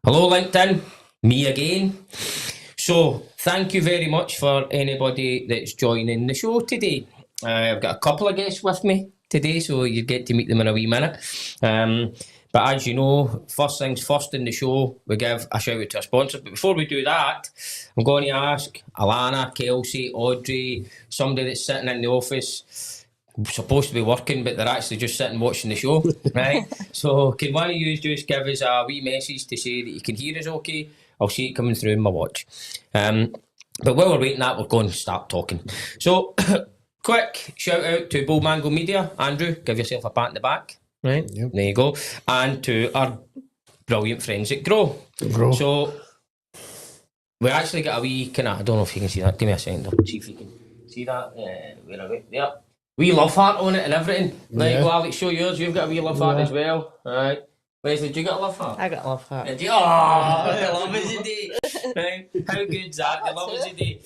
Hello LinkedIn, me again. So thank you very much for anybody that's joining the show today. I've got a couple of guests with me today, so you get to meet them in a wee minute. But as you know, first things first in the show, we give a shout out to our sponsors. But before we do that, I'm going to ask Alana, Kelsey, Audrey, somebody that's sitting in the office, supposed to be working, but they're actually just sitting watching the show, right? So can one of you just give us a wee message to say that you can hear us okay? I'll see it coming through in my watch. But while we're waiting that, we're going to start talking. So, quick shout out to Bull Mango Media. Andrew, give yourself a pat in the back. Right, yep. There you go. And to our brilliant friends at Grow. So, we actually got a wee kind of, I don't know if you can see that. Give me a second. I'll see if you can see that. Where are we? There. Wee love heart on it and everything. There you go, Alex, show yours. You've got a wee love heart as well. All right. Lesley, did you get a love heart? I got a love heart. Did you? Oh, the love is a day. Right. How good's that? The love is a day.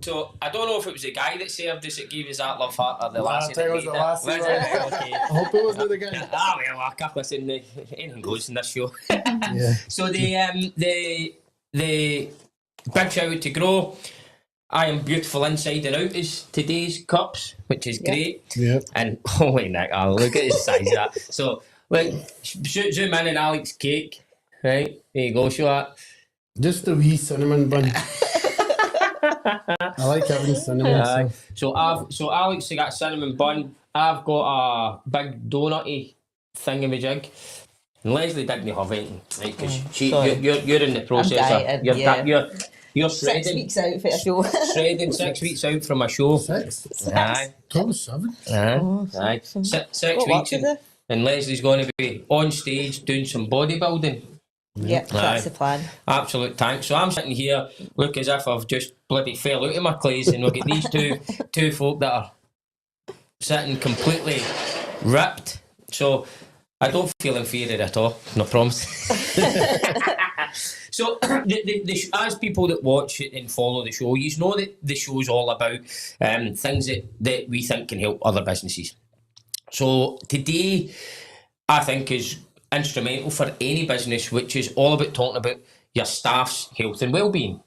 So, I don't know if it was the guy that served us that gave us that love heart or the lassie that made it. Okay. I hope it wasn't the guy. Well, listen, anything goes in this show. Yeah. So, the big shout out to Grow. I am beautiful inside and out is today's cups, which is great. Yeah. And holy Nick, look at his size of that. So, look, zoom in on Alex's cake. Right, there you go, show that. Just a wee cinnamon bun. I like having cinnamon. So Alex has got a cinnamon bun. I've got a big donutty thingamajig. And Lesley didn't have anything, right? Because you're in the process. You're shredding. 6 weeks out for a show. Shredding 6 weeks out from a show. 6? Aye. Tom 7. Aye. 6 weeks. And Lesley's going to be on stage doing some bodybuilding. Yep, that's the plan. Absolute tank. So I'm sitting here, look as if I've just bloody fell out of my clothes, and we've got these two folk that are sitting completely ripped. So I don't feel inferior at all, no promise. So, as people that watch it and follow the show, you know that the show's all about things that we think can help other businesses. So today, I think is instrumental for any business, which is all about talking about your staff's health and well-being.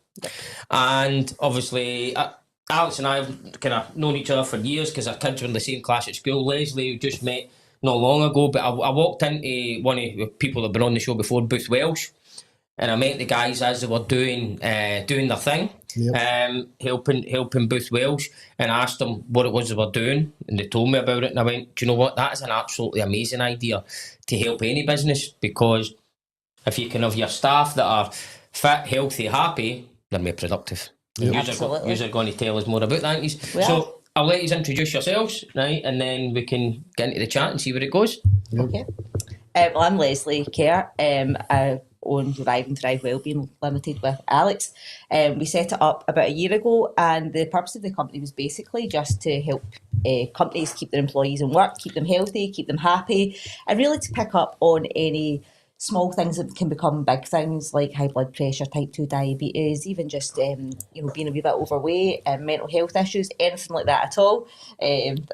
And obviously, Alex and I have kind of known each other for years because our kids were in the same class at school. Lesley, we just met not long ago, but I walked into one of the people that have been on the show before, Booth Welsh, and I met the guys as they were doing their thing, helping Booth Welsh, and asked them what it was they were doing, and they told me about it, and I went, do you know what, that is an absolutely amazing idea to help any business, because if you can have your staff that are fit, healthy, happy, they're more productive. You're going to tell us more about that, aren't you? So I'll let you introduce yourselves, right, and then we can get into the chat and see where it goes. Okay. Well, I'm Lesley Kerr. I own Revive and Thrive Wellbeing Limited with Alex. We set it up about a year ago, and the purpose of the company was basically just to help companies keep their employees in work, keep them healthy, keep them happy, and really to pick up on any small things that can become big things like high blood pressure, type 2 diabetes, even just being a wee bit overweight, mental health issues, anything like that at all.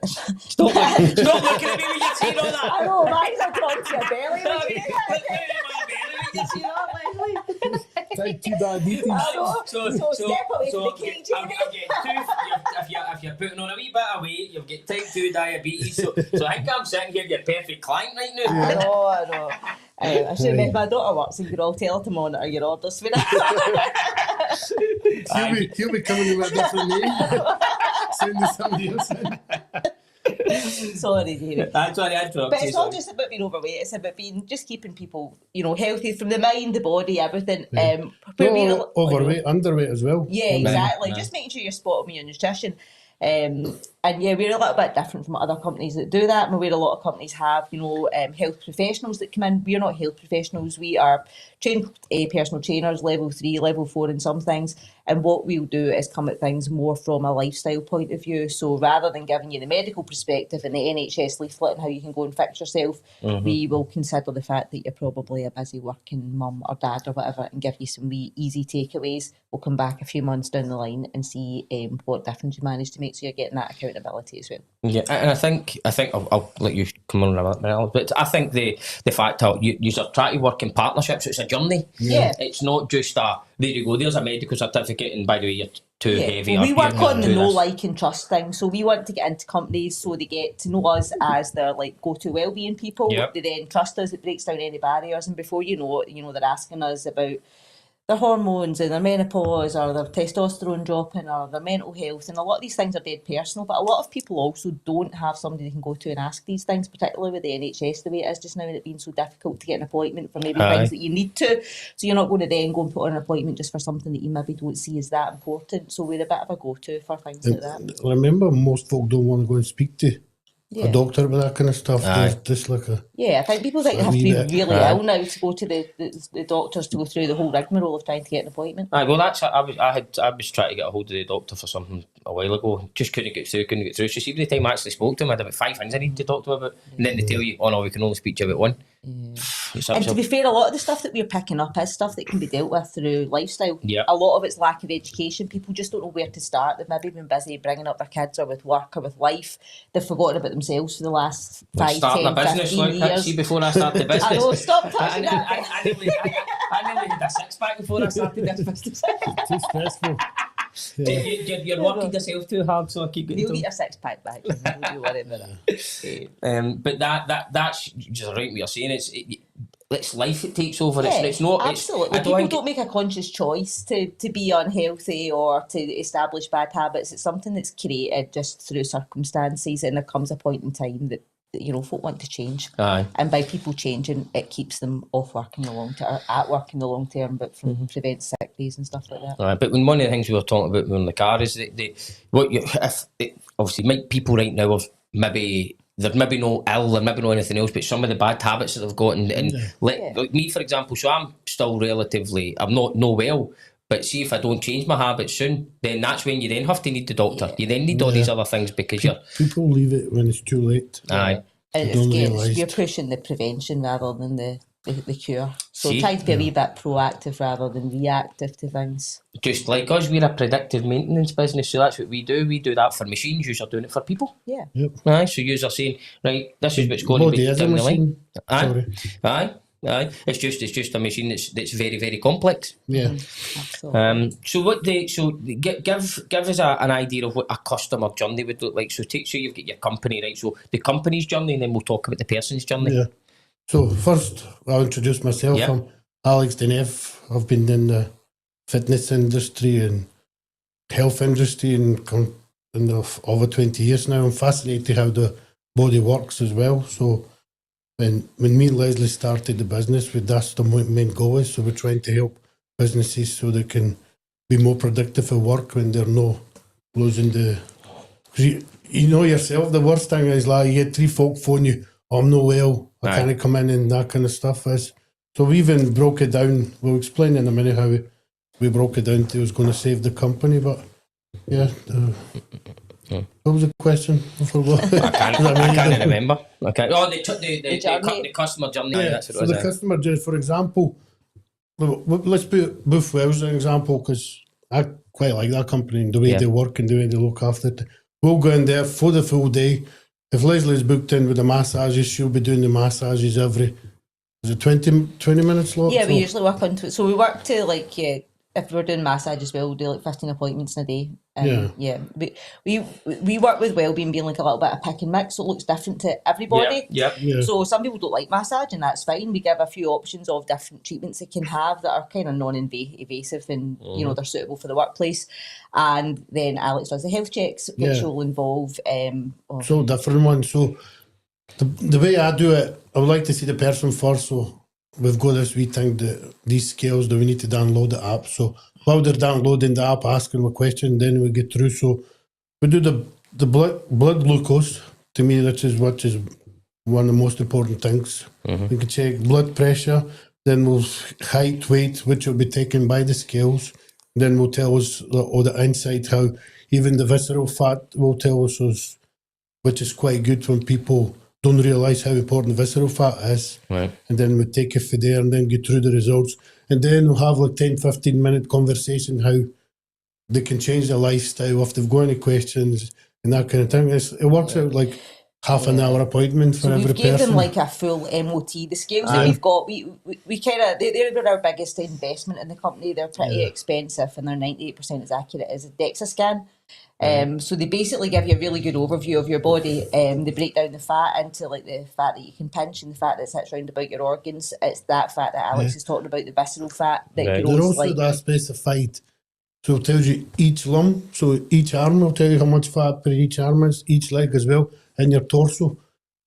Stop looking at me when you say all that. I know, mine's a gone to your belly. Type 2 diabetes. So step away from the cage. If you're putting on a wee bit of weight, you've got type 2 diabetes. So I think I'm sitting here, you're perfect client right now. I know. I should admit, my daughter works in I'll tell her to monitor your orders for that. He'll be coming with a different name. Sending somebody else in. Sorry, David. That's what I interrupted. But it's not just about being overweight, it's about just keeping people, healthy from the mind, the body, everything. Overweight, underweight as well. Yeah, exactly. Just making sure you're spot on with your nutrition. And we're a little bit different from other companies that do that. I'm aware a lot of companies have, health professionals that come in. We're not health professionals. We are trained personal trainers, level 3, level 4 in some things. And what we'll do is come at things more from a lifestyle point of view. So rather than giving you the medical perspective and the NHS leaflet and how you can go and fix yourself, we will consider the fact that you're probably a busy working mum or dad or whatever, and give you some wee easy takeaways. We'll come back a few months down the line and see what difference you managed to make, so you're getting that accountability as well. Yeah, and I think I'll let you come on a minute, but I think the fact that you try to work in partnerships, it's a journey. Yeah. It's not just there you go, there's a medical certificate, and by the way, you're too heavy. Well, we work on the know, this. like and trust thing. So we want to get into companies so they get to know us as their like go-to wellbeing people. Yep. They then trust us. It breaks down any barriers, and before you know it, they're asking us about their hormones and their menopause or their testosterone dropping or their mental health, and a lot of these things are dead personal, but a lot of people also don't have somebody they can go to and ask these things, particularly with the NHS the way it is just now, and it being so difficult to get an appointment for maybe things that you need to, so you're not going to then go and put on an appointment just for something that you maybe don't see as that important. So we're a bit of a go-to for things like that. Remember, most folk don't want to go and speak to a doctor about that kind of stuff. There's just like I think people think they have to be really ill now to go to the doctors to go through the whole rigmarole of trying to get an appointment. Well, that's I was trying to get a hold of the doctor for something a while ago, just couldn't get through. So see, by the time I actually spoke to him, I had about 5 things I needed to talk to him about, and then they tell you, oh no, we can only speak to you about one. And to be fair, a lot of the stuff that we're picking up is stuff that can be dealt with through lifestyle. Yeah. A lot of it's lack of education. People just don't know where to start. They've maybe been busy bringing up their kids or with work or with life. They've forgotten about themselves for the last 5, 10, 15 years. See, before I started the business. I know, stop touching that. I nearly had a six-pack before I started this business. too stressful. You're working yourself too hard, so I keep getting You'll get a 6-pack back. Don't you worry about that. But that's just right what you're saying. It's life that takes over. Yeah, It's not absolutely. People don't make a conscious choice to be unhealthy or to establish bad habits. It's something that's created just through circumstances, and there comes a point in time that folk want to change. Aye. And by people changing, it keeps them off work in the long term, at work in the long term, but prevents sick days and stuff like that. Aye, but when one of the things we were talking about in the car is obviously people right now have they're maybe no ill, they're maybe no anything else, but some of the bad habits that they've got, like me, for example, so I'm still I'm not well, but see, if I don't change my habits soon, then that's when you then have to need the doctor. You then need all these other things because people leave it when it's too late. Aye. And you're pushing the prevention rather than the cure. So try to be a wee bit proactive rather than reactive to things. Just like us, we're a predictive maintenance business, so that's what we do. We do that for machines, you are doing it for people. Yeah. Yep. Aye, so you are saying, right, this is what's going to be down the line. Aye. It's just a machine that's very, very complex. Yeah. Absolutely. So give us an idea of what a customer journey would look like. So you've got your company, right? So the company's journey, and then we'll talk about the person's journey. Yeah. So first, I'll introduce myself. Yep. I'm Alex Dinev. I've been in the fitness industry and health industry and over 20 years now. I'm fascinated how the body works as well. So when me and Lesley started the business, that's the main goal is. So we're trying to help businesses so they can be more productive at work when they're not losing the... You know yourself, the worst thing is like you get 3 folk phone you, I'm not well, I can't come in, and that kind of stuff is. So we even broke it down. We'll explain in a minute how we broke it down to it was going to save the company, but yeah. What was the question? I forgot. I can't remember. Okay. Oh, the customer journey. Yeah, That's what so it was. the customer journey, for example, let's put Booth Wells as an example, because I quite like that company and the way they work and the way they look after it. We'll go in there for the full day. If Lesley's booked in with the massages, she'll be doing the massages every, is it 20 minutes long? Yeah, we usually work on so we work to if we're doing massage as well, we'll do 15 appointments in a day. We work with Wellbeing being like a little bit of pick and mix, so it looks different to everybody. Yeah. So some people don't like massage, and that's fine. We give a few options of different treatments they can have that are kind of non-invasive and they're suitable for the workplace. And then Alex does the health checks, which will involve so different ones. So the way I do it, I would like to see the person first. So we've got this wee thing, these scales that we need to download the app. So while they're downloading the app, asking them a question, then we get through. So we do the blood glucose. To me, which is one of the most important things. We can check blood pressure, then we'll height, weight, which will be taken by the scales. then will tell us all the inside, how even the visceral fat will tell us, which is quite good when people don't realise how important visceral fat is. Right. And then we take it from there and then get through the results. And then we'll have like 10, 15 minute conversation how they can change their lifestyle if they've got any questions and that kind of thing. It works out like half an hour appointment for So every we've given person. them like a full MOT. The scales that we've got, we kind of, they're our biggest investment in the company. They're pretty expensive and they're 98% as accurate as a DEXA scan. So they basically give you a really good overview of your body. They break down the fat into like the fat that you can pinch and the fat that sits around about your organs. It's that fat that Alex is talking about, the visceral fat that Right. grows. They're also like that specified. So it tells you each lump. So each arm will tell you how much fat per each arm is, each leg as well, and your torso,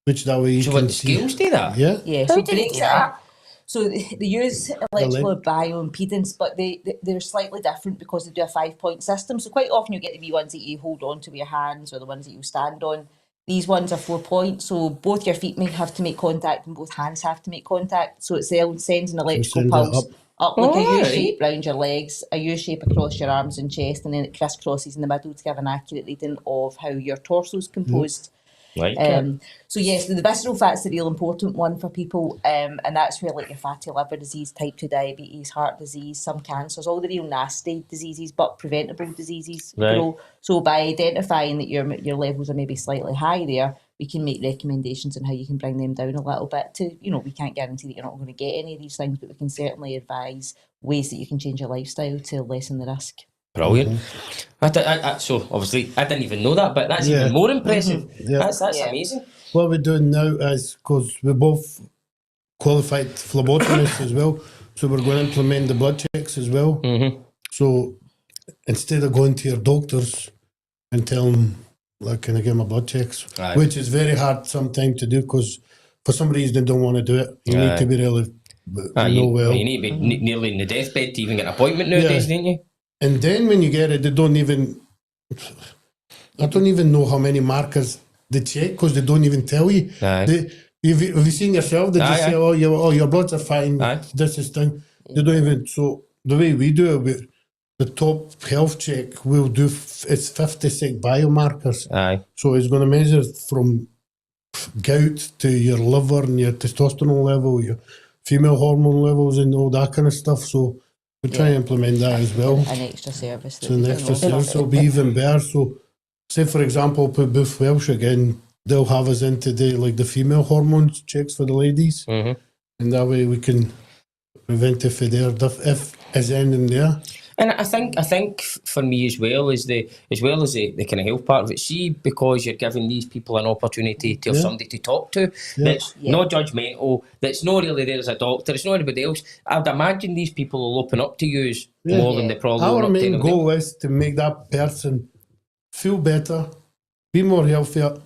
which that way you So can what, the see. scales do that? Yeah. Yeah, How so do they breaks do it that? up. So they use electrical bioimpedance, but they're slightly different because they do a 5-point system. So quite often you get the wee ones that you hold on to with your hands or the ones that you stand on. These ones are 4 points, so both your feet may have to make contact and both hands have to make contact. So it sends an electrical send it pulse up like a Alright. U-shape round your legs, a U-shape across your arms and chest, and then it crisscrosses in the middle to give an accurate reading of how your torso's composed. Right. So yes, the visceral fat's the real important one for people, and that's where like your fatty liver disease, type 2 diabetes, heart disease, some cancers, all the real nasty diseases but preventable diseases Right. grow. So by identifying that your levels are maybe slightly high there, we can make recommendations on how you can bring them down a little bit to, we can't guarantee that you're not going to get any of these things, but we can certainly advise ways that you can change your lifestyle to lessen the risk. Brilliant. So obviously I didn't even know that, but that's Yeah. even more impressive. Yeah. That's Yeah. amazing. What we're doing now is, because we're both qualified phlebotomists as well, so we're going to implement the blood checks as well. Mm-hmm. So instead of going to your doctors and tell them, like, can I get my blood checks? Aye. Which is very hard sometimes to do because for some reason they don't want to do it. You need to be really You need to be nearly in the deathbed to even get an appointment nowadays, don't you? And then when you get it, they don't even, I don't even know how many markers they check because they don't even tell you. Aye. Have you seen yourself? They just say, your bloods are fine. Aye. This is thing. They don't even, so the way we do it, the top health check we'll do, it's 56 biomarkers. Aye. So it's going to measure from gout to your liver and your testosterone level, your female hormone levels and all that kind of stuff. So we try and implement that as well. An extra service. So an extra service will be even better. So say for example, put Booth Welsh again, they'll have us in today like the female hormones checks for the ladies. Mm-hmm. And that way we can prevent it for there if is anything there. And I think for me as well as the kind of health part of it, see, because you're giving these people an opportunity to have somebody to talk to that's not judgmental, that's not really there as a doctor, it's not anybody else. I'd imagine these people will open up to you more than they probably Our open up to main anybody. goal is to make that person feel better, be more healthier,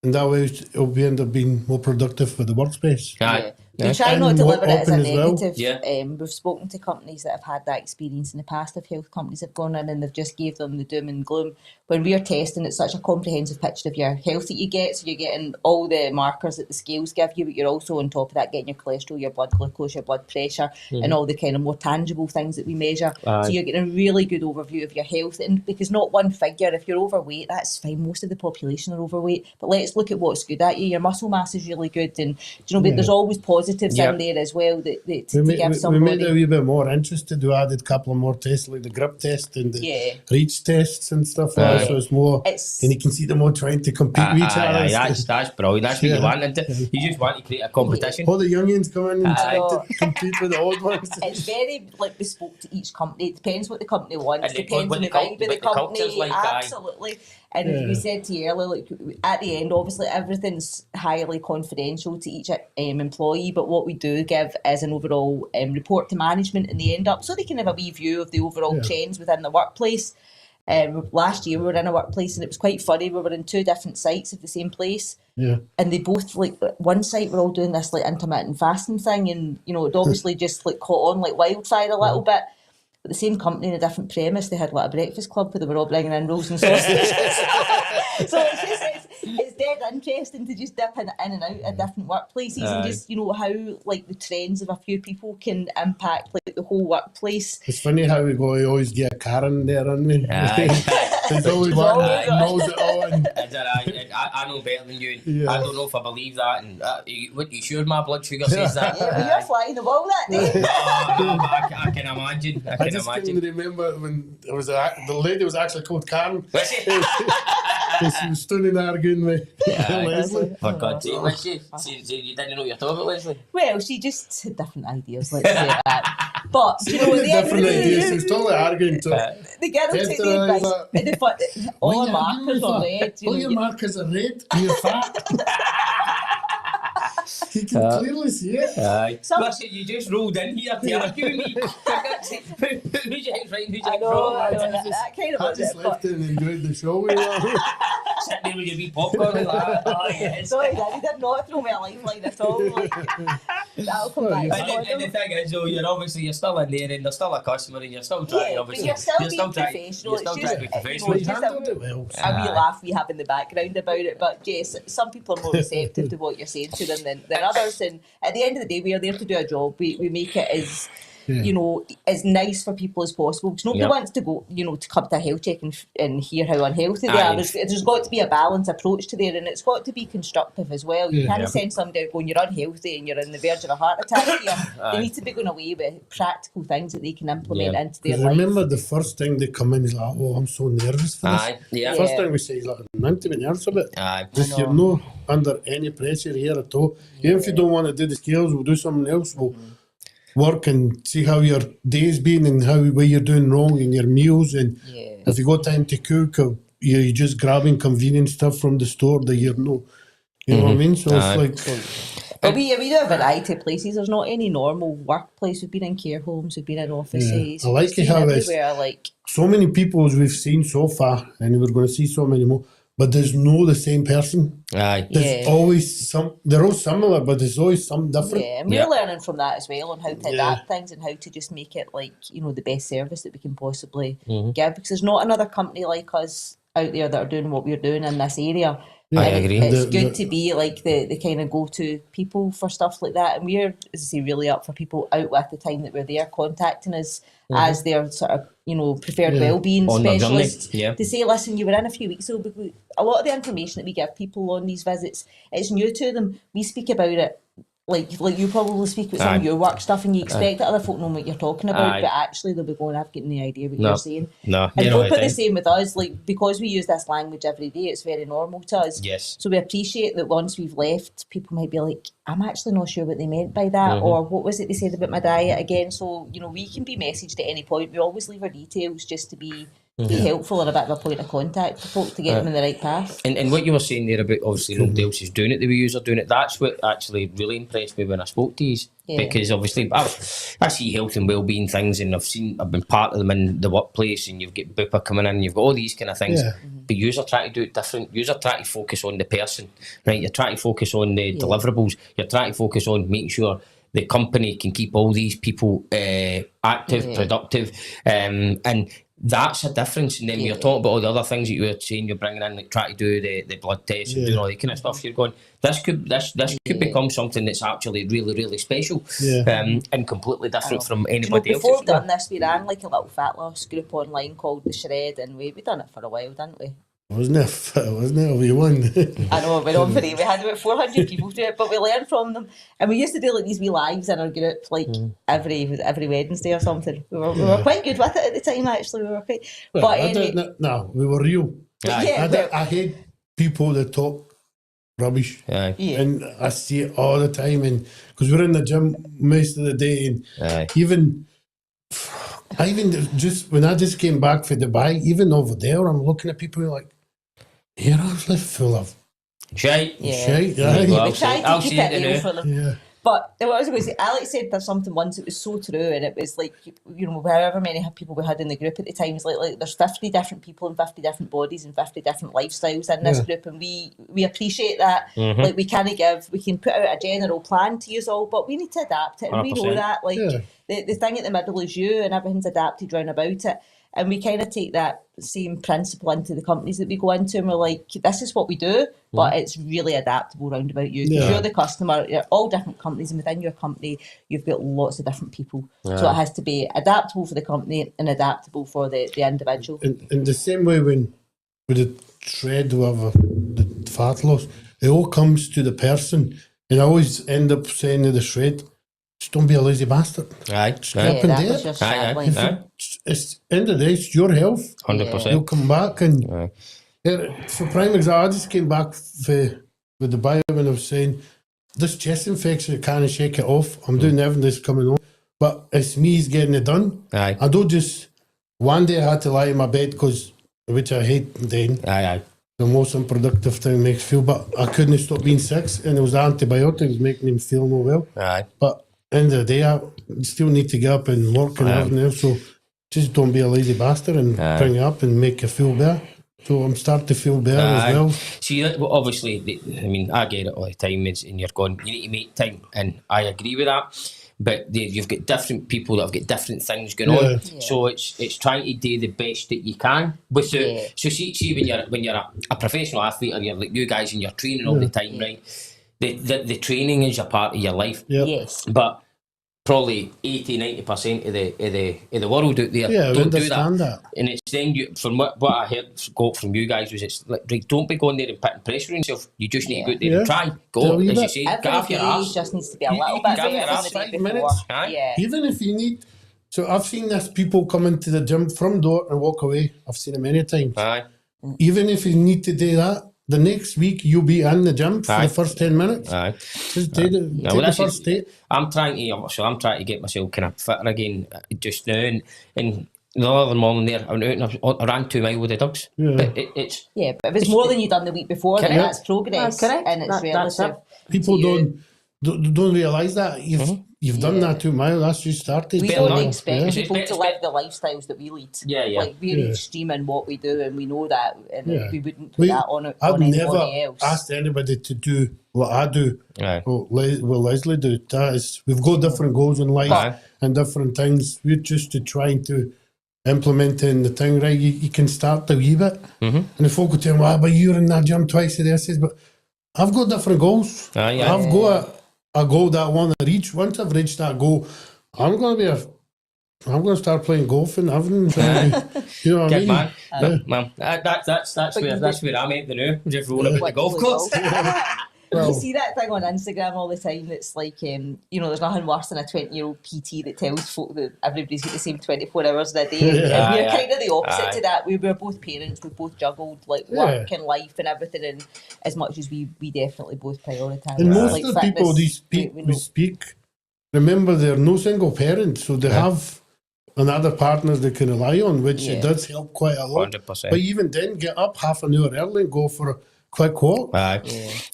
and that way it'll end up being more productive for the workspace. Aye. We try And not to more deliver it as a open as well. negative. Yeah. We've spoken to companies that have had that experience in the past of health companies have gone in and they've just gave them the doom and gloom. When we are testing, it's such a comprehensive picture of your health that you get. So you're getting all the markers that the scales give you, but you're also on top of that getting your cholesterol, your blood glucose, your blood pressure, and all the kind of more tangible things that we measure. Aye. So you're getting a really good overview of your health. And because not one figure, if you're overweight, that's fine. Most of the population are overweight. But let's look at what's good at you. Your muscle mass is really good. And there's always positives in there as well that to give somebody. We made it a wee bit more interested. We added a couple of more tests like the grip test and the reach tests and stuff like that. So it's more, and you can see them all trying to compete with each other. That's brilliant. That's what you want. You just want to create a competition. All the youngins come in and try to compete with the old ones. It's very bespoke to each company. It depends what the company wants. And It depends what on the the vibe of the culture's company. like, aye. Absolutely. And we said to you earlier, at the end, obviously everything's highly confidential to each employee, but what we do give is an overall report to management in the end up, so they can have a wee view of the overall trends within the workplace. Last year we were in a workplace and it was quite funny. We were in 2 different sites of the same place. Yeah. And they both, like, one site we're all doing this like intermittent fasting thing, and it obviously just like caught on like wildfire a little bit. But the same company in a different premise, they had like a breakfast club where they were all bringing in rolls and sausages. So it's dead interesting to just dip in and out of different workplaces and just, you know, how like the trends of a few people can impact like the whole workplace. It's funny how we always get Karen there, aren't we? Aye. There's always one that knows it all. And I know better than you. Yeah. I don't know if I believe that. And you sure my blood sugar says that? Yeah, but you're flying the wall that day. No, but I can imagine. I I can just imagine. couldn't remember when it was the lady was actually called Karen. Was it? She was standing arguing with Lesley. For God's sake, was she? So you didn't know what you're talking about, Lesley? Well, she just had different ideas, let's say that. But, you know, at the end of Different the day, ideas. She was totally arguing to the girl took After the I advice. was And the all her markers are red. All your markers are red. You're fat. You can clearly see it. Aye. Some- Listen, you just rolled in here to argue with me. For God's sake, who's your right, who's I your know, wrong? that kind of I was just it. left it and enjoyed the show. Sitting there with your wee popcorn and that. Oh, yes. Sorry, Daddy did not throw me a lifeline at all. Like, that'll come back. Well, to haunt And the him. thing is, though, you're still in there and there's still a customer and you're still trying, Yeah, but obviously. you're still being trying, professional. You're still It's trying to be just, you professional. know, You handled it well. A wee laugh we have in the background about it, but yes, some people are more receptive to what you're saying to them than others. And at the end of the day, we are there to do a job. We make it as you know, as nice for people as possible, because nobody wants to go, you know, to come to a health check and hear how unhealthy they are. There's got to be a balanced approach to there, and it's got to be constructive as well. You can't send somebody out going, you're unhealthy and you're on the verge of a heart attack here. They need to be going away with practical things that they can implement into their life. Remember the first thing they come in is like, oh, I'm so nervous for this. First thing we say is like, I'm to be nervous a bit. Just you're not under any pressure here at all. Even if you don't want to do the scales, we'll do something else. We'll work and see how your day's been and how where you're doing wrong in your meals, and if you got time to cook, or you're just grabbing convenient stuff from the store that you know what I mean. So it's like, but we do a variety of places. There's not any normal workplace. We've been in care homes, we've been in offices. I like it how it's like so many people as we've seen so far, and we're going to see so many more. But there's no the same person. There's always some. They're all similar, but there's always some different. Yeah, and we're learning from that as well on how to adapt things and how to just make it like, you know, the best service that we can possibly give. Because there's not another company like us out there that are doing what we're doing in this area. I agree. It's good to be like the kind of go-to people for stuff like that, and we're, as I say, really up for people out with the time that we're there contacting us as their sort of, you know, preferred wellbeing specialists to say, listen, you were in a few weeks ago. A lot of the information that we give people on these visits, it's new to them. We speak about it like you probably speak about some of your work stuff, and you expect that other folk know what you're talking about, but actually they'll be going, I've got no idea what you're saying. And folk put the same with us, like, because we use this language every day, it's very normal to us. So we appreciate that once we've left, people might be like, I'm actually not sure what they meant by that, or what was it they said about my diet again. So, you know, we can be messaged at any point. We always leave our details just to be helpful and a bit of a point of contact for folk to get them in the right path. And what you were saying there about obviously nobody else is doing it the way you are doing it, that's what actually really impressed me when I spoke to you. Because obviously I see health and wellbeing things, and I've been part of them in the workplace, and you've got Bupa coming in, you've got all these kind of things, but you are trying to do it different. You are trying to focus on the person, right? You're trying to focus on the deliverables. You're trying to focus on making sure the company can keep all these people active, productive, and that's a difference. And then you're talking about all the other things that you were saying, you're bringing in, like trying to do the blood tests and doing all that kind of stuff. You're going, this could become something that's actually really, really special, and completely different from anybody else. Before we've done this, we ran like a little fat loss group online called The Shred, and we've done it for a while, didn't we? Wasn't it? We won. I know, we went on for it. We had about 400 people do it, but we learned from them. And we used to do like these wee lives in our group, like every Wednesday or something. We were quite good with it at the time, actually. We were quite. Well, but anyway, we were real. Yeah, I hate people that talk rubbish, and I see it all the time. And because we're in the gym most of the day, and even just when I just came back from Dubai, even over there, I'm looking at people like, you're actually full of shite. Shite. We tried to keep it real for them. Yeah. But what I was going to say, Alex said there's something once that was so true, and it was like, you know, however many people we had in the group at the time, it's like there's 50 different people and 50 different bodies and 50 different lifestyles in this group, and we appreciate that. Like, we can put out a general plan to use all, but we need to adapt it, and 100%. We know that. Like, the thing at the middle is you, and everything's adapted round about it. And we kind of take that same principle into the companies that we go into, and we're like, this is what we do, but it's really adaptable round about you. Because you're the customer, you're all different companies, and within your company, you've got lots of different people. So it has to be adaptable for the company and adaptable for the individual. In the same way when with the shred or the fat loss, it all comes to the person. And I always end up saying to the shred, just don't be a lazy bastard. Aye. Up and there. was your Aye, strap line. It's end of the day, it's your health. 100%. You'll come back and for prime example, I just came back with the bio when I was saying this chest infection, I can't shake it off. I'm doing everything that's coming on, but it's me's getting it done. Aye. I don't just one day I had to lie in my bed which I hate then. Aye. The most unproductive thing makes feel, but I couldn't stop being sick, and it was antibiotics making him feel no well. Aye. But end of the day, I still need to get up and work and everything else. So just don't be a lazy bastard and bring it up and make you feel better. So I'm starting to feel better as well. See, obviously, I mean, I get it all the time, and you're going, you need to make time, and I agree with that. But you've got different people that have got different things going on, so it's trying to do the best that you can. Without, so see when you're a professional athlete, or you're like you guys, and you're training all the time, right? The training is a part of your life. Yes. But probably 80-90% of the world out there don't do that. And it's then from what I heard got from you guys was it's like, right, don't be going there and putting pressure on yourself. You just need to go out there and try. Go, as you say, get off your ass. Just needs to be a little bit better than the day before. Even if you need. So I've seen this people come into the gym from door and walk away. I've seen it many times. Aye. Even if you need to do that, the next week you'll be in the gym for the first 10 minutes. Aye. Just take the first step. I'm trying to get myself kind of fitter again just now, and the other morning there I went out and I ran 2 miles with the dogs. But it's but if it's more than you done the week before, then that's progress. Correct. And it's relative. People don't realise that you've done that 2 miles. That's you started. We don't expect people to live the lifestyles that we lead. Yeah. Like we're extreme in what we do, and we know that, and we wouldn't put that on I've anybody never else. asked anybody to do what I do. Aye. What Lesley do. That is, we've got different goals in life and different things. We're just trying to implement in the thing, right? You can start a wee bit, and the folk will tell me, but you're in that gym twice a day. I says, but I've got different goals. I've got a goal that I want to reach. Once I've reached that goal, I'm going to start playing golf and everything. You know what I mean? Man, that's where I'm at the now. Just rolling about the golf course. You see that thing on Instagram all the time that's like, there's nothing worse than a 20-year-old PT that tells folk that everybody's got the same 24 hours in a day. And we're kind of the opposite to that. We were both parents, we both juggled like work and life and everything, and as much as we definitely both prioritise. And most like of the people we speak, remember they're no single parents, so they have another partner they can rely on, which it does help quite a lot. 100%. But even then, get up half an hour early and go for a quick walk. Aye.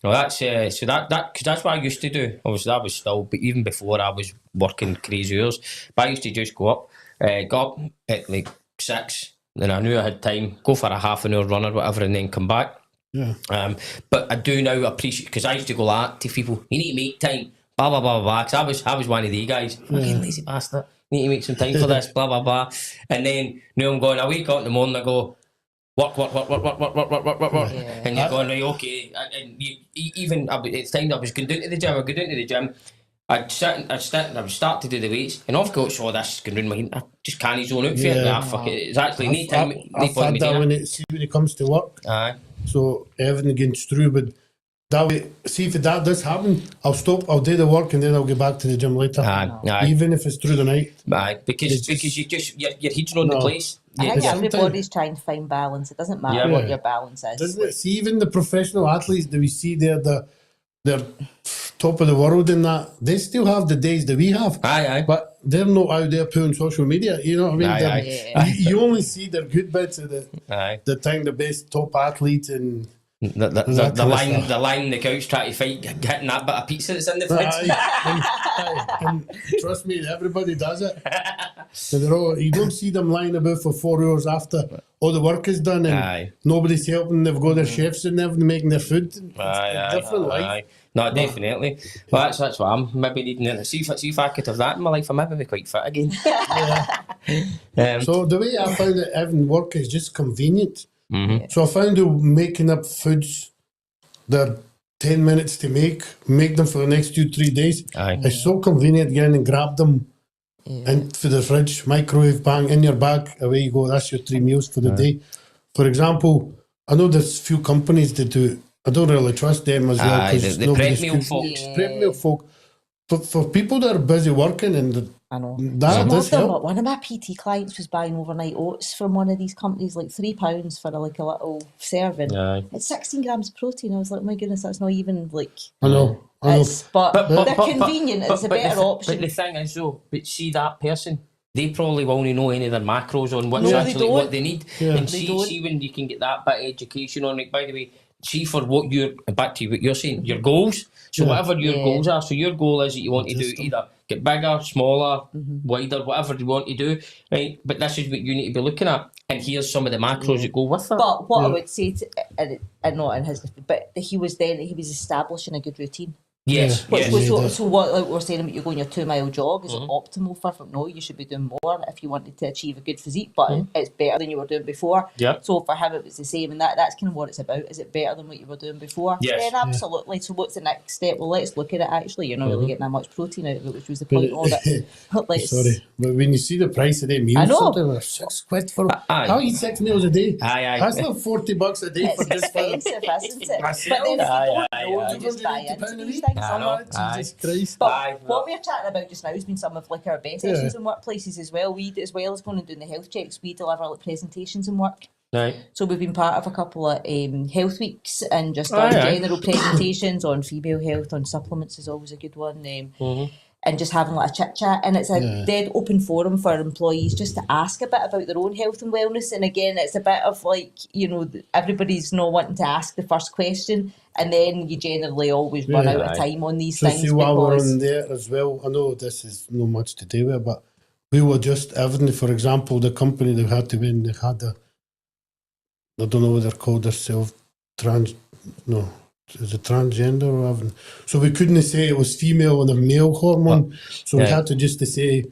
Well, that's so that because that's what I used to do. Obviously, that was still, but even before I was working crazy hours. But I used to just go up at like 6, then I knew I had time, go for a half an hour run or whatever, and then come back. But I do now appreciate, because I used to go like that to people. You need to make time, blah blah blah blah. Because I was one of the guys, fucking lazy bastard. Need to make some time for this, blah blah blah. And then now I'm going. I wake up in the morning, I go. Work, and you're going, right, okay. And you, even it's time I was going down to the gym. I'd start to do the weights, and I've got this going round my head. I just can't zone out for it. Fuck it. It's actually no time. I've had that when it comes to work. So everything gets through, but that way, see if that does happen, I'll stop, I'll do the work, and then I'll get back to the gym later. Even if it's through the night. Because your head's on the place. I think everybody's trying to find balance. It doesn't matter what your balance is. Doesn't it? See, even the professional athletes that we see they're top of the world in that, they still have the days that we have. But they're not out there putting social media. You know what I mean? You only see their good bits of the thing, the best top athletes and the line on the couch trying to fight getting that bit of pizza that's in the fridge. And trust me, everybody does it. So you don't see them lying about for 4 hours after all the work is done and nobody's helping. They've got their chefs in there making their food. It's a different life. No, definitely. Well, that's what I'm maybe needing. See if I could have that in my life, I maybe be quite fit again. So the way I found it, having work is just convenient. Mm-hmm. So I found that making up foods that are 10 minutes to make them for the next 2-3 days. Aye. It's so convenient again and grab them into the fridge, microwave, bang, in your bag, away you go. That's your 3 meals for the day. For example, I know there's few companies that do, I don't really trust them as well. Aye, the prep meal folks. Prep meal folk. For people that are busy working and I know. that does help. One of my PT clients was buying overnight oats from one of these companies, like £3 for a little serving. Aye. It's 16 grams of protein. I was like, my goodness, that's not even like. I know. But they're convenient. It's a better option. But the thing is, though, see that person, they probably won't know any of their macros on what's No, actually what they need. Yeah. And see when you can get that bit of education on it. By the way, see for what you're back to what you're saying, your goals. So whatever your goals are, so your goal is that you want to do either get bigger, smaller, wider, whatever you want to do, right? But this is what you need to be looking at, and here's some of the macros that go with that. But what I would say, and not in his, but he was establishing a good routine. Yes. So what like we're saying about you going your 2 mile jog is it optimal for no, you should be doing more if you wanted to achieve a good physique, but it's better than you were doing before. Yeah. So for him it was the same, and that's kind of what it's about. Is it better than what you were doing before? Yes. Then absolutely. So what's the next step? Well, let's look at it. Actually, you're not really getting that much protein out of it, which was the point of it. Sorry, but when you see the price of their meals, I know. something like £6 for. I'll eat 6 meals a day. Aye. That's not $40 a day It's for just expensive, isn't it? But then if you don't know, you just buy into these things. I know. Jesus Christ. But what we're chatting about just now has been some of like our best sessions in workplaces as well. We, as well as going and doing the health checks, we deliver like presentations in work. Right. So we've been part of a couple of health weeks and just done general presentations on female health, on supplements is always a good one. And just having like a chit chat, and it's a dead open forum for employees just to ask a bit about their own health and wellness. And again, it's a bit of like, you know, everybody's not wanting to ask the first question, and then you generally always run out of time on these things. See, while we're on there as well, I know this is not much to do with, but we were just having, for example, the company they had to win, they had I don't know what they're called, themselves is it transgender or having? So we couldn't say it was female and a male hormone. So we had to just to say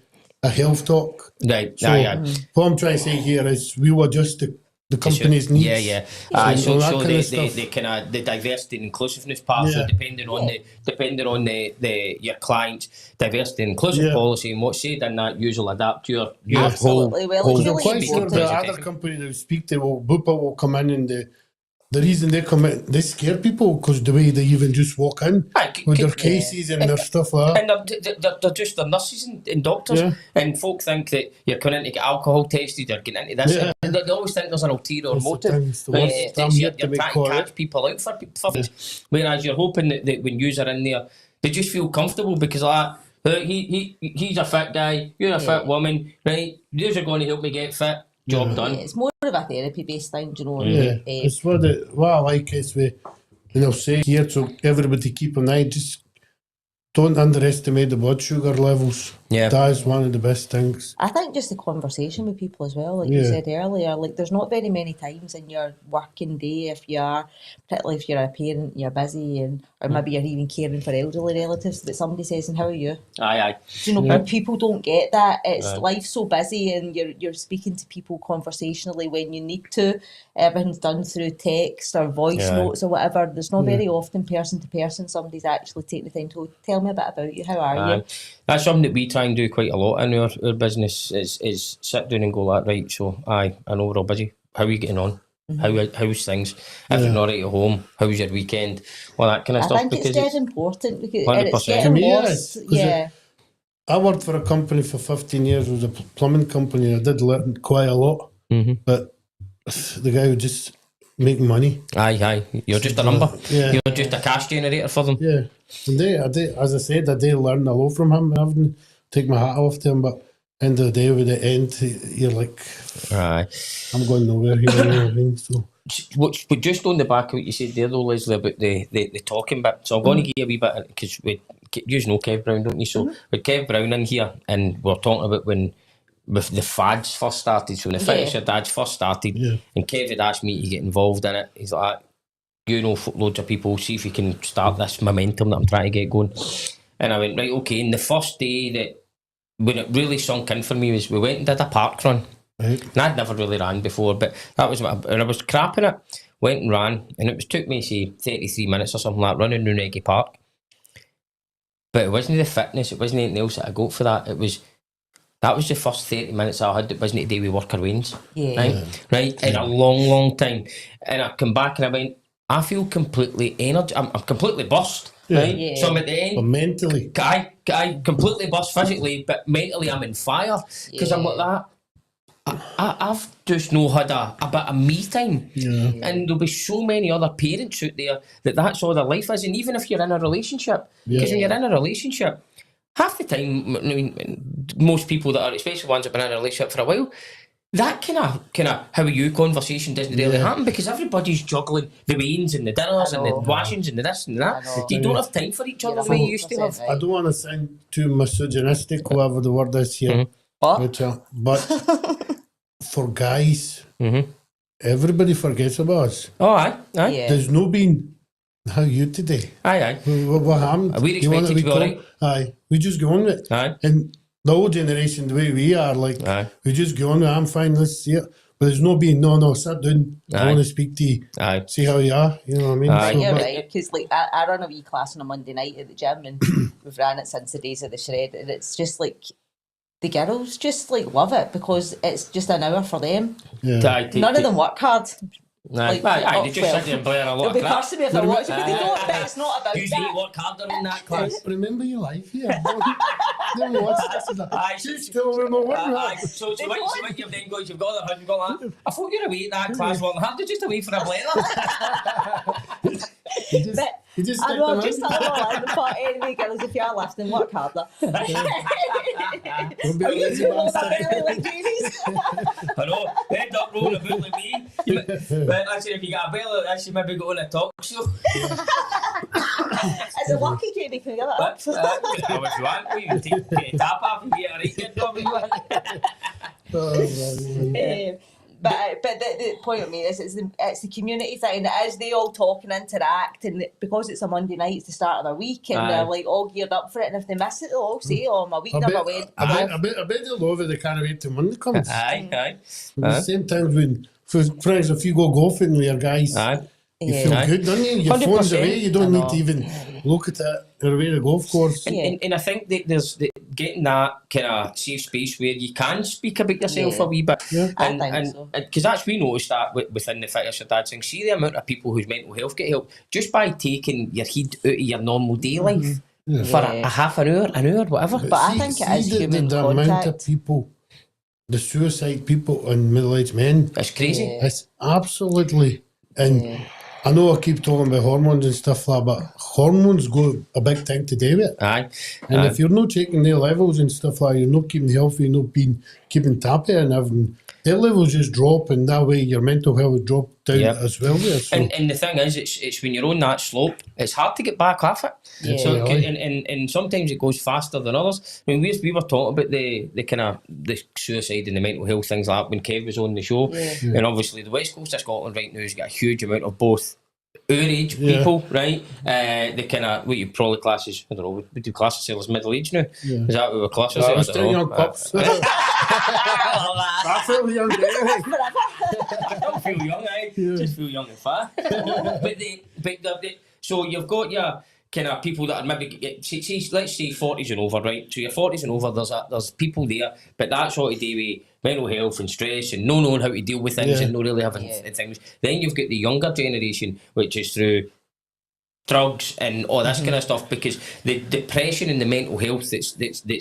a health talk. Right. So what I'm trying to say here is we were just the company's needs. So the kind of the diversity and inclusiveness part. So depending on the your client's diversity and inclusive policy and what's said in that, you'll adapt your absolutely whole. well. Because I'm quite sure the other company that we speak to, Bupa will come in and the reason they come in, they scare people because the way they even just walk in with their cases and their stuff like that. And they're just nurses and doctors, and folk think that you're coming in to get alcohol tested or getting into this. And they always think there's an ulterior motive. You're trying to catch people out for things. Whereas you're hoping that when you are in there, they just feel comfortable because he's a fit guy, you're a fit woman, right? These are going to help me get fit. Job done. It's more of a therapy-based thing, do you know? It's what I like is I'll say here, so everybody keep an eye, just don't underestimate the blood sugar levels. Yeah. That is one of the best things. I think just the conversation with people as well, like you said earlier, like there's not very many times in your working day particularly if you're a parent, you're busy or maybe you're even caring for elderly relatives, that somebody says, and how are you? Aye. Do you know, but people don't get that. It's life's so busy and you're speaking to people conversationally when you need to. Everything's done through text or voice notes or whatever. There's not very often person to person somebody's actually taking the time to tell me a bit about you. How are you? That's something that we try and do quite a lot in our business is sit down and go like, right, so I know we're all busy. How are you getting on? How's things? If you're not right at home, how's your weekend? All that kind of stuff. I think it's dead important because 100%. it's getting lost. I worked for a company for 15 years. It was a plumbing company. I did learn quite a lot, but the guy would just make money. Aye. You're just a number. You're just a cash generator for them. Yeah. And as I said, I did learn a lot from him. I haven't take my hat off to him, but end of the day, with the end, you're like, I'm going nowhere here. You know what I mean? So. But just on the back of what you said there, though, Lesley, about the talking bit. So I'm going to give you a wee bit, because you know Kev Brown, don't you? So with Kev Brown in here, and we're talking about when with the fads first started. So when the Finish Your Dads first started, and Kev had asked me to get involved in it, he's like, you know, loads of people, see if you can start this momentum that I'm trying to get going. And I went, right, okay. And the first day that, when it really sunk in for me, was we went and did a park run. Right. And I'd never really ran before, but that was and I was crapping it. Went and ran, and it took me, say, 33 minutes or something like that, running around Eggy Park. But it wasn't the fitness, it wasn't anything else that I got for that. That was the first 30 minutes I had. It wasn't a day we work our wains. Right? In a long, long time. And I come back and I went, I feel completely I'm completely burst. Right? Yeah. So I'm at the end. But mentally. I completely burst physically, but mentally I'm in fire. Because I'm like that. I've just not had a bit of me time. Yeah. And there'll be so many other parents out there that's all their life is. And even if you're in a relationship, because when you're in a relationship, half the time, I mean, most people that are, especially ones that have been in a relationship for a while, that kind of how are you conversation doesn't really happen, because everybody's juggling the wains and the dinners and the washings and the this and that. You don't have time for each other the way you used to have. I don't want to sound too misogynistic, whatever the word is here, Richard, but for guys, everybody forgets about us. Oh, aye. Yeah. There's no been, how are you today? Aye. What happened? We're expected to be alright. Aye. We just go on with it. Aye. And the old generation, the way we are, like, we just go on with it, I'm fine, let's see it. But there's no being, no, sit down, I want to speak to you, see how you are, you know what I mean? But you're right, because like, I run a wee class on a Monday night at the gym, and we've ran it since the days of the shred, and it's just like, the girls just like love it because it's just an hour for them. Yeah. None of them work hard. They just sit there and blare a lot They'll of be crap. cursing me if they're watching, but they don't, but it's not about You that. work harder in that class. Remember your life here. Don't watch this. She's still remember. So what you've then got, you've got that. I thought you were away at that class working hard. You're just away for a blather. You just I know, just tell them all in the part. Anyway, girls, if you are listening, work harder. Don't be a lazy bastard. I know, they end up rolling about like me. But actually, if you got a belly like this, you maybe go on a talk show. It's a lucky Jamie, can we get that up? If you want, we can take a tap off and get a right good job. But the point of me is it's the community thing. It is they all talk and interact, and because it's a Monday night, it's the start of their week, and they're like all geared up for it. And if they miss it, they'll all say, "Oh, my week never went." I bet they'll love it. They can't wait till Monday comes. Aye. At the same time, when, for instance, if you go golfing with your guys, you feel good, don't you? Your 100%. phone's away. You don't need to even look at it. You're away at the golf course. And I think that there's getting that kind of safe space where you can speak about yourself a wee bit. I think so. Because that's, we noticed that within the Fit Your Dad thing. See the amount of people whose mental health get help just by taking your head out of your normal day life for a half an hour, whatever. But I think it is human the amount of contact. people, the suicide people and middle-aged men. It's crazy. It's absolutely. And I know I keep talking about hormones and stuff like that, but hormones go a big thing to do with it. Aye. And if you're not taking their levels and stuff like that, you're not keeping healthy, you're not keeping tappy and everything, their levels just drop, and that way your mental health will drop down as well. There, so. And the thing is, it's when you're on that slope, it's hard to get back off it. So and sometimes it goes faster than others. I mean, we were talking about the kind of the suicide and the mental health things like that when Kev was on the show. And obviously the West Coast of Scotland right now has got a huge amount of both our age people, right? The kind of what you probably class as, I don't know, we do class ourselves as middle age now. Is that what we're classing as? I was still young pups. I feel young. I don't feel young, I just feel young and fat. So you've got your kind of people that are maybe, let's say 40s and over, right? So your 40s and over, there's people there, but that's all to do with mental health and stress and not knowing how to deal with things and not really having things. Then you've got the younger generation, which is through drugs and all this kind of stuff, because the depression and the mental health that's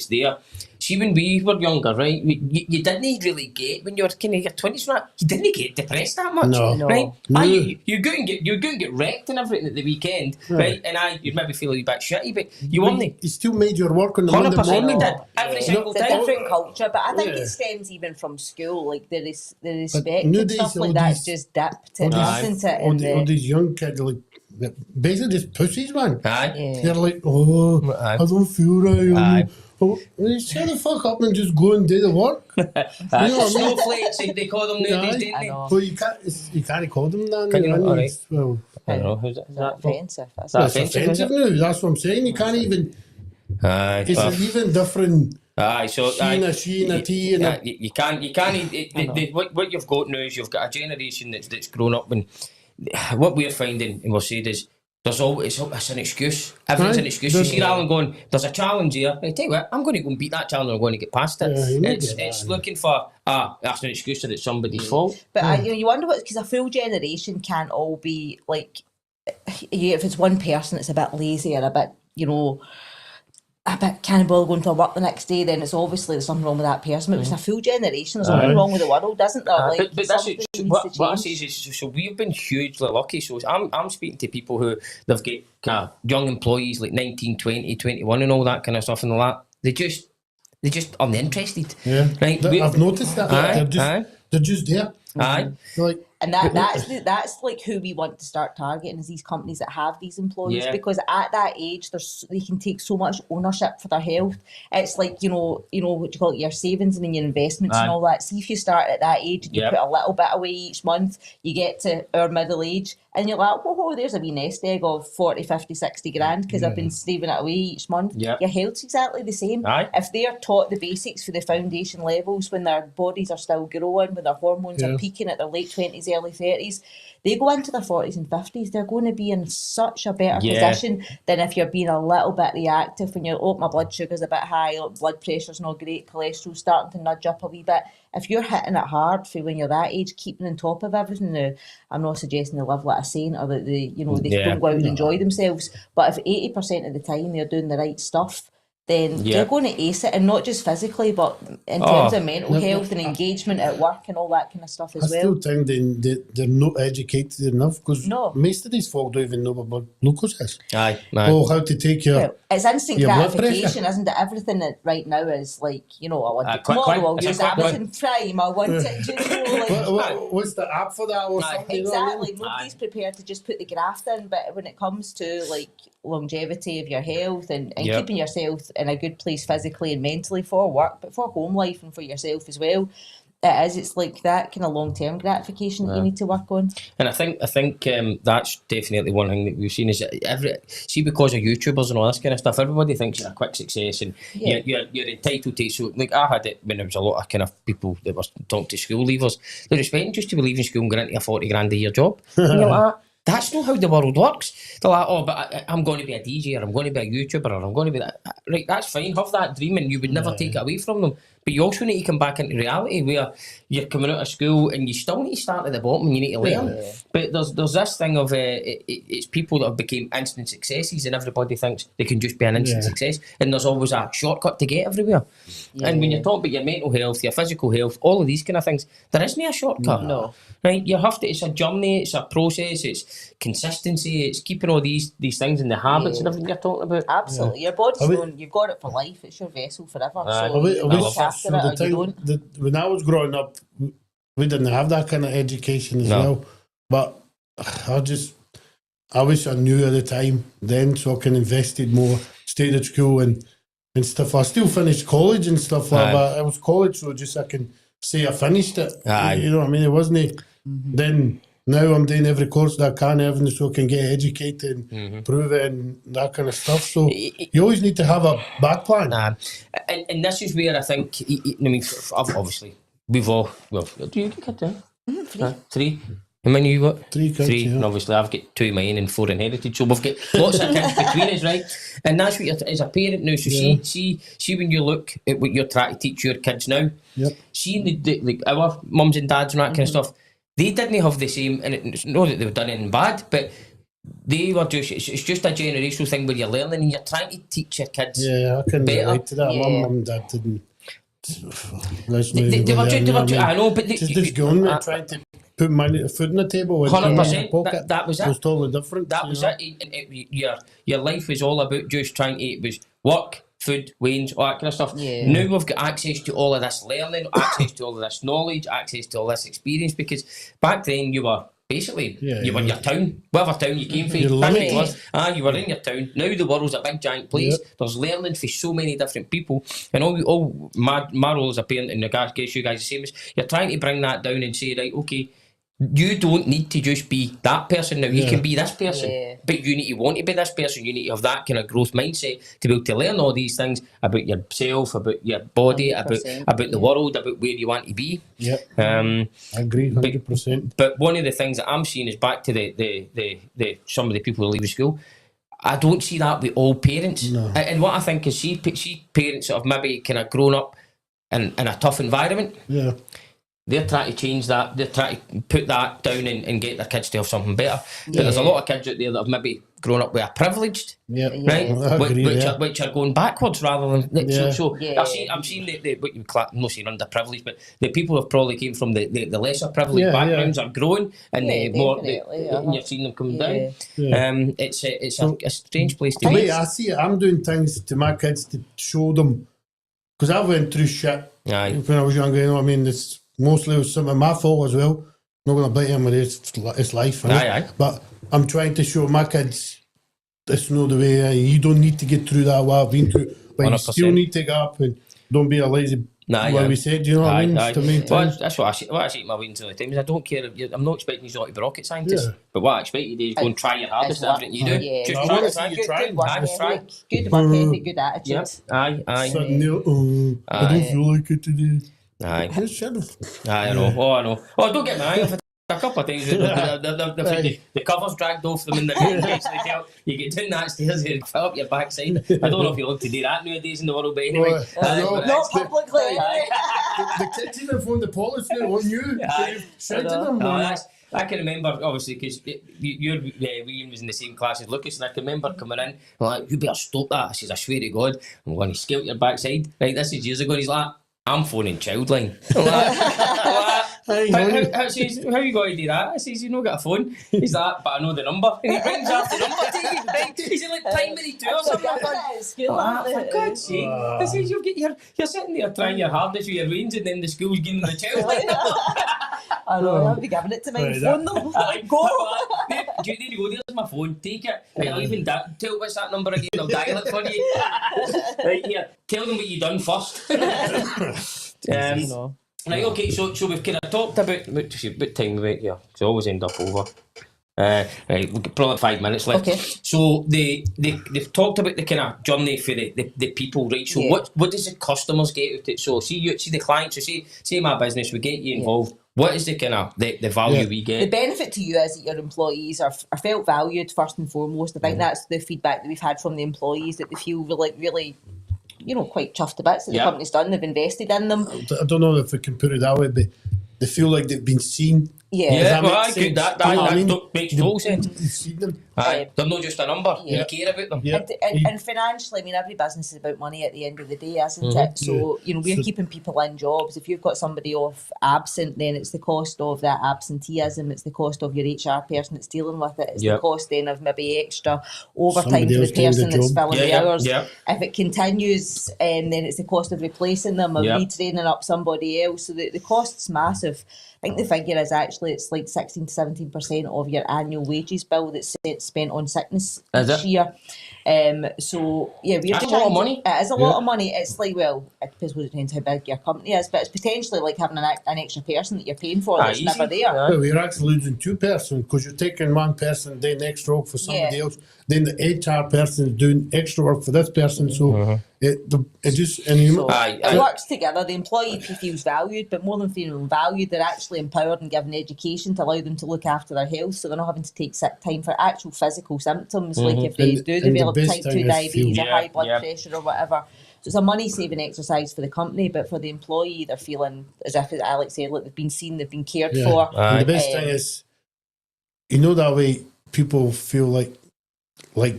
there. See, when we were younger, right, you didn't really get, when you were kind of your 20s, right, you didn't get depressed that much, right? You go and get wrecked and everything at the weekend, right? And you'd maybe feel a bit shitty, but you weren't. You still made your work on the Monday 100% morning. did, every single It's a time. different culture, but I think it stems even from school, like the respect and nowadays, stuff like that's just dipped, isn't it? All these young kids are like, basically just pussies, man. Aye. They're like, I don't feel right. Shut the fuck up and just go and do the work. You know what I mean? Snowflakes, they call them nowadays, didn't they? Well, you can't call them that. Can you not? All right. Well, I don't know. Is that offensive? that It's offensive, offensive now. That's what I'm saying. You can't even. Aye. It's even different. Aye, so She and a T and a. you can't. What you've got now is you've got a generation that's grown up, and what we're finding, and we'll say is there's always it's an excuse. Everything's an excuse. You see Alan going, there's a challenge here. I tell you what, I'm going to go and beat that challenge. I'm going to get past it. It's looking for that's an excuse that it's somebody's fault. But you wonder what, because a full generation can't all be like, if it's one person that's a bit lazy or a bit, a bit can't bother going to work the next day, then it's obviously there's something wrong with that person. But if it's a full generation, there's something wrong with the world, isn't there? But that's it. What I say is, so we've been hugely lucky. So I'm speaking to people who they've got young employees like 19, 20, 21 and all that kind of stuff and all that. They just aren't interested. Yeah, right. I've noticed that. They're just there. Aye. And that's like who we want to start targeting, is these companies that have these employees, because at that age they can take so much ownership for their health. It's like, what you call it, your savings and your investments and all that. See, if you start at that age and you put a little bit away each month, you get to our middle age and you're like, whoa, there's a wee nest egg of 40, 50, 60 grand because I've been saving it away each month. Your health's exactly the same. If they're taught the basics for the foundation levels when their bodies are still growing, when their hormones are peaking at their late 20s, early 30s, they go into their 40s and 50s, they're going to be in such a better position than if you're being a little bit reactive when you're, my blood sugar's a bit high, blood pressure's not great, cholesterol's starting to nudge up a wee bit. If you're hitting it hard for when you're that age, keeping on top of everything. Now, I'm not suggesting they live like a saint or that they don't go out and enjoy themselves, but if 80% of the time they're doing the right stuff, then they're going to ace it, and not just physically, but in terms of mental health and engagement at work and all that kind of stuff as well. I still think they're not educated enough, because most of these folk don't even know what blood glucose is. Aye. Or how to take your it's instant your blood gratification, isn't it? Everything that right now is like, I want it tomorrow, I'll use Amazon Prime, I want it. What's the app for that or something? Exactly. Nobody's prepared to just put the graft in, but when it comes to like longevity of your health and keeping yourself in a good place physically and mentally for work, but for home life and for yourself as well, it's like that kind of long-term gratification that you need to work on. And I think that's definitely one thing that we've seen is because of YouTubers and all this kind of stuff, everybody thinks you're a quick success and you're entitled to. So like I had it when there was a lot of kind of people that were talking to school leavers. They're expecting just to be leaving school and going into a 40 grand a year job. And you're like, that's not how the world works. They're like, but I'm going to be a DJ, or I'm going to be a YouTuber, or I'm going to be that. Right, that's fine. Have that dream and you would never take it away from them. But you also need to come back into reality where you're coming out of school and you still need to start at the bottom and you need to learn. But there's this thing of it's people that have become instant successes and everybody thinks they can just be an instant success, and there's always a shortcut to get everywhere. And when you're talking about your mental health, your physical health, all of these kind of things, there isn't a shortcut. No. Right? You have to. It's a journey. It's a process. It's consistency. It's keeping all these things and the habits and everything you're talking about. Absolutely. Your body's going. You've got it for life. It's your vessel forever. When I was growing up, we didn't have that kind of education as well. But I wish I knew at the time then, so I can invested more, stayed at school and stuff. I still finished college and stuff like that. It was college, so just I can say I finished it. You know what I mean? It wasn't. Then now I'm doing every course that I can, everything, so I can get educated and prove it and that kind of stuff. So you always need to have a back plan. And this is where I think, I mean, obviously, we've all, well, do you get it? 3. How many you got? 3 kids, 3. And obviously I've got 2 of mine and 4 inherited, so we've got lots of kids between us, right? And that's what as a parent now, so see when you look at what you're trying to teach your kids now, seeing the our mums and dads and that kind of stuff, they didn't have the same, and it's not that they've done anything bad, but they were just, it's just a generational thing where you're learning and you're trying to teach your kids I can relate to that. My mum and dad didn't. I know, but just going there trying to put money, food on the table, 100%. That was it. It was totally different. That was it. Your life was all about just trying to. It was work, food, wains, all that kind of stuff. Now we've got access to all of this learning, access to all of this knowledge, access to all this experience. Because back then you were basically you were in your town, whatever town you came from. You were in your town. Now the world's a big giant place. There's learning for so many different people, and all my role as a parent, and I guess you guys the same, is you're trying to bring that down and say, right, okay, You don't need to just be that person now. You Yeah. can be this person, Yeah. but you need to want to be this person. You need to have that kind of growth mindset to be able to learn all these things about yourself, about your body, about 100%, the world, about where you want to be. Yeah, Um, I agree, 100%. but one of the things that I'm seeing is back to the some of the people who leave the school. I don't see that with all parents. No. And what I think is see parents that have maybe kind of grown up in a tough environment. Yeah, They're trying to change that. They're trying to put that down and get their kids to have something better. But there's a lot of kids out there that have maybe grown up with a privilege, yeah, right? I agree there. Which are going backwards rather than Yeah. so. Yeah. I'm seeing the what you class, I'm not saying underprivileged, but the people who have probably came from the lesser privileged Yeah, backgrounds are growing, and Yeah, the more definitely, and you're seeing them coming Yeah. down. Yeah. It's So- a strange place to The be. way I see it, I'm doing things to my kids to show them, because I went through shit Aye. when I was younger. You know what I mean? It's mostly was some of my fault as well. Not going to blame him with it's life. Right? Aye. But I'm trying to show my kids it's not the way. You don't need to get through that what I've been through, but you 100%. still need to get up and don't be a lazy. What we said, you know what I mean? It's the main Well, thing. that's what I say to my wings all the time. Is I don't care. I'm not expecting you to be rocket scientists, Yeah. but what I expect you to do is go and try your hardest at everything you do. Yeah. Just I try wanna it. see you Good, try. good work Aye, ethic, try. good work ethic, good attitude. Yep. Aye. Sitting there, I don't feel like it today. Aye. Just shut up. I know. I know. Oh, don't get me wrong. I've had a couple of times the covers dragged off them in the you get down that stairs, you fill up your backside. I don't know if you love to do that nowadays in the world, but anyway. Well, I know. Not publicly. The kids even phoned the police now on you. Aye. Shouted them. I can remember, obviously, because William was in the same class as Lucas, and I can remember coming in, I'm like, you better stop that. I says, I swear to God, I'm going to scalp your backside. Right, this is years ago, and he's like, I'm phoning Childline. I'm like, how you got to do that? I says, you not got a phone. He's like, but I know the number. And he brings up the number to you. Right? He's in like primary 2 or something. For God's sake. I says, you're sitting there trying your hardest with your range, and then the school's giving the Childline number. I know, I'll be giving it to my Right, phone them. Go! Do you need to go? There's my phone. Take it. Right, I'll even tell what's that number again. I'll dial it for you. Right here. Tell them what you done first. Right, okay, so we've kind of talked about time we went here. So always end up over. Right, we've got probably 5 minutes left. Okay. So they've talked about the kind of journey for the people, right? So Yeah. what does the customers get out of it? So see the clients. So say my business, we get you involved. What is the kind of the value we The get? benefit to you is that your employees are felt valued first and foremost. I think that's the feedback that we've had from the employees, that they feel really quite chuffed to bits that the company's done. They've invested in them. I don't know if we can put it that way, but they feel like they've been seen. Yeah, that well, make I could. sense? That You know what I mean? makes total sense. You've seen them. Aye, they're not just a number. You care about them. Yeah. And financially, I mean, every business is about money at the end of the day, isn't it? So, we're keeping people in jobs. If you've got somebody off absent, then it's the cost of that absenteeism, it's the cost of your HR person that's dealing with it, it's the cost then of maybe extra overtime Somebody for the else doing person the that's job. filling the hours. Yeah. If it continues, then it's the cost of replacing them, of Yeah. retraining up somebody else. So the cost's massive. I think the figure is actually it's like 16 to 17% of your annual wages bill that's spent on sickness Is each it? year. So we're That's a lot of money. It is a lot of money. It's like, well, it depends how big your company is, but it's potentially like having an extra person that you're paying for that's easy. never there. Well, we're actually losing 2 persons because you're taking one person doing extra work for somebody else. Then the HR person is doing extra work for this person. So it just So Aye, it aye. works together. The employee feels valued, but more than feeling valued, they're actually empowered and given education to allow them to look after their health, so they're not having to take sick time for actual physical symptoms, like if they And do the develop best type 2 thing is diabetes feel- or high blood pressure or whatever. So it's a money-saving exercise for the company, but for the employee, they're feeling, as if Alex said, like they've been seen, they've been cared for. And the best thing is, that way people feel like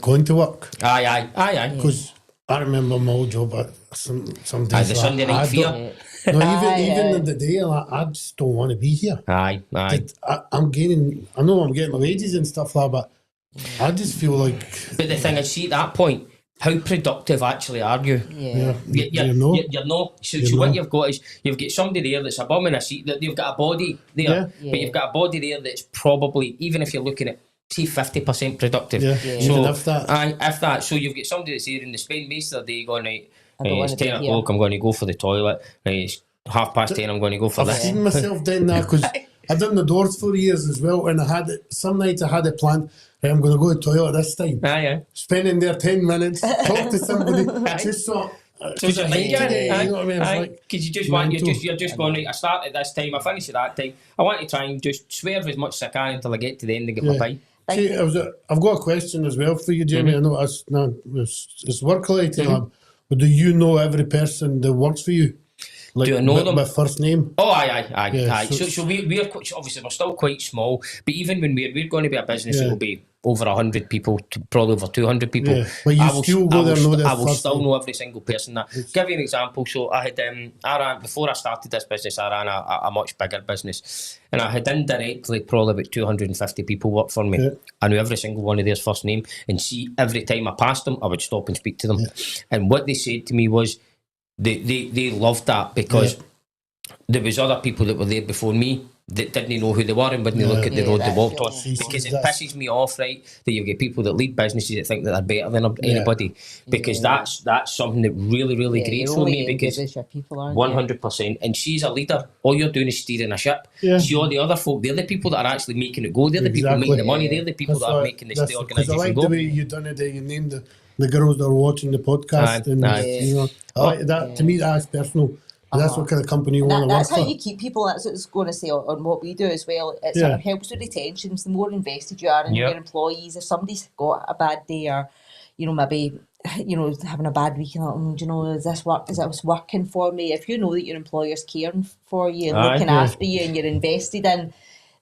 going to work. Aye. Because I remember my old job at some days. The Sunday night fear. No, Aye, even aye. in the day, I just don't want to be here. Aye. I'm getting my wages and stuff like that, but I just feel like But the thing is, see at that point, how productive actually are you? You're not. So what you've got is you've got somebody there that's a bum in a seat. That you've got a body there, but you've got a body there that's probably, even if you're looking at, say, 50% productive. Yeah. So Even if that. Aye, if that. So you've got somebody that's here in the spend most of the day going, right, don't it's wanna be 10 o'clock, I'm going to go for the toilet. Right, it's 10:30, I'm going to go for I've this. seen myself doing that because I done the doors for years as well, and I had it. Some nights I had it planned. Right, I'm going to go to the toilet this time. Spending there 10 minutes, talk to somebody, just so. So it's a thing, you know what I mean? It's like because you just mental. you're just going right. I start at this time, I finish at that time. I want to try and just swerve as much as I can until I get to the end and get my pie. See, I've got a question as well for you, Jamie. I know it's work related, but do you know every person that works for you? Like, do I know them by first name? Oh, aye. Yeah, So we're quite, obviously we're still quite small, but even when we're going to be a business, it will be over 100 people, to probably over 200 people. Yeah. But you still go there and know their I will first still name. know every single person. Give you an example. So I had I ran, before I started this business, I ran a much bigger business, and I had indirectly probably about 250 people work for me. Yeah. I knew every single one of their first name, and see, every time I passed them, I would stop and speak to them. And what they said to me was they loved that, because there was other people that were there before me that didn't know who they were and wouldn't look at the road they walked on, because it pisses me off, right, that you get people that lead businesses that think that they're better than anybody, because that's something that really grates for me, because 100%, and she's a leader. All you're doing is steering a ship. See, all the other folk, they're the people that are actually making it go, they're the people making the money, they're the people that are making the organisation go. Because I like the way you done it, you named the girls that are watching the podcast, you know, I like that. To me, that's personal. That's what kind of company you want to work That's for. how you keep people. That's what I was going to say on what we do as well. It sort of helps with retentions. The more invested you are in your employees, if somebody's got a bad day, or you know, maybe having a bad week, and you know, is this working for me? If you know that your employer's caring for you and looking after you, and you're invested in,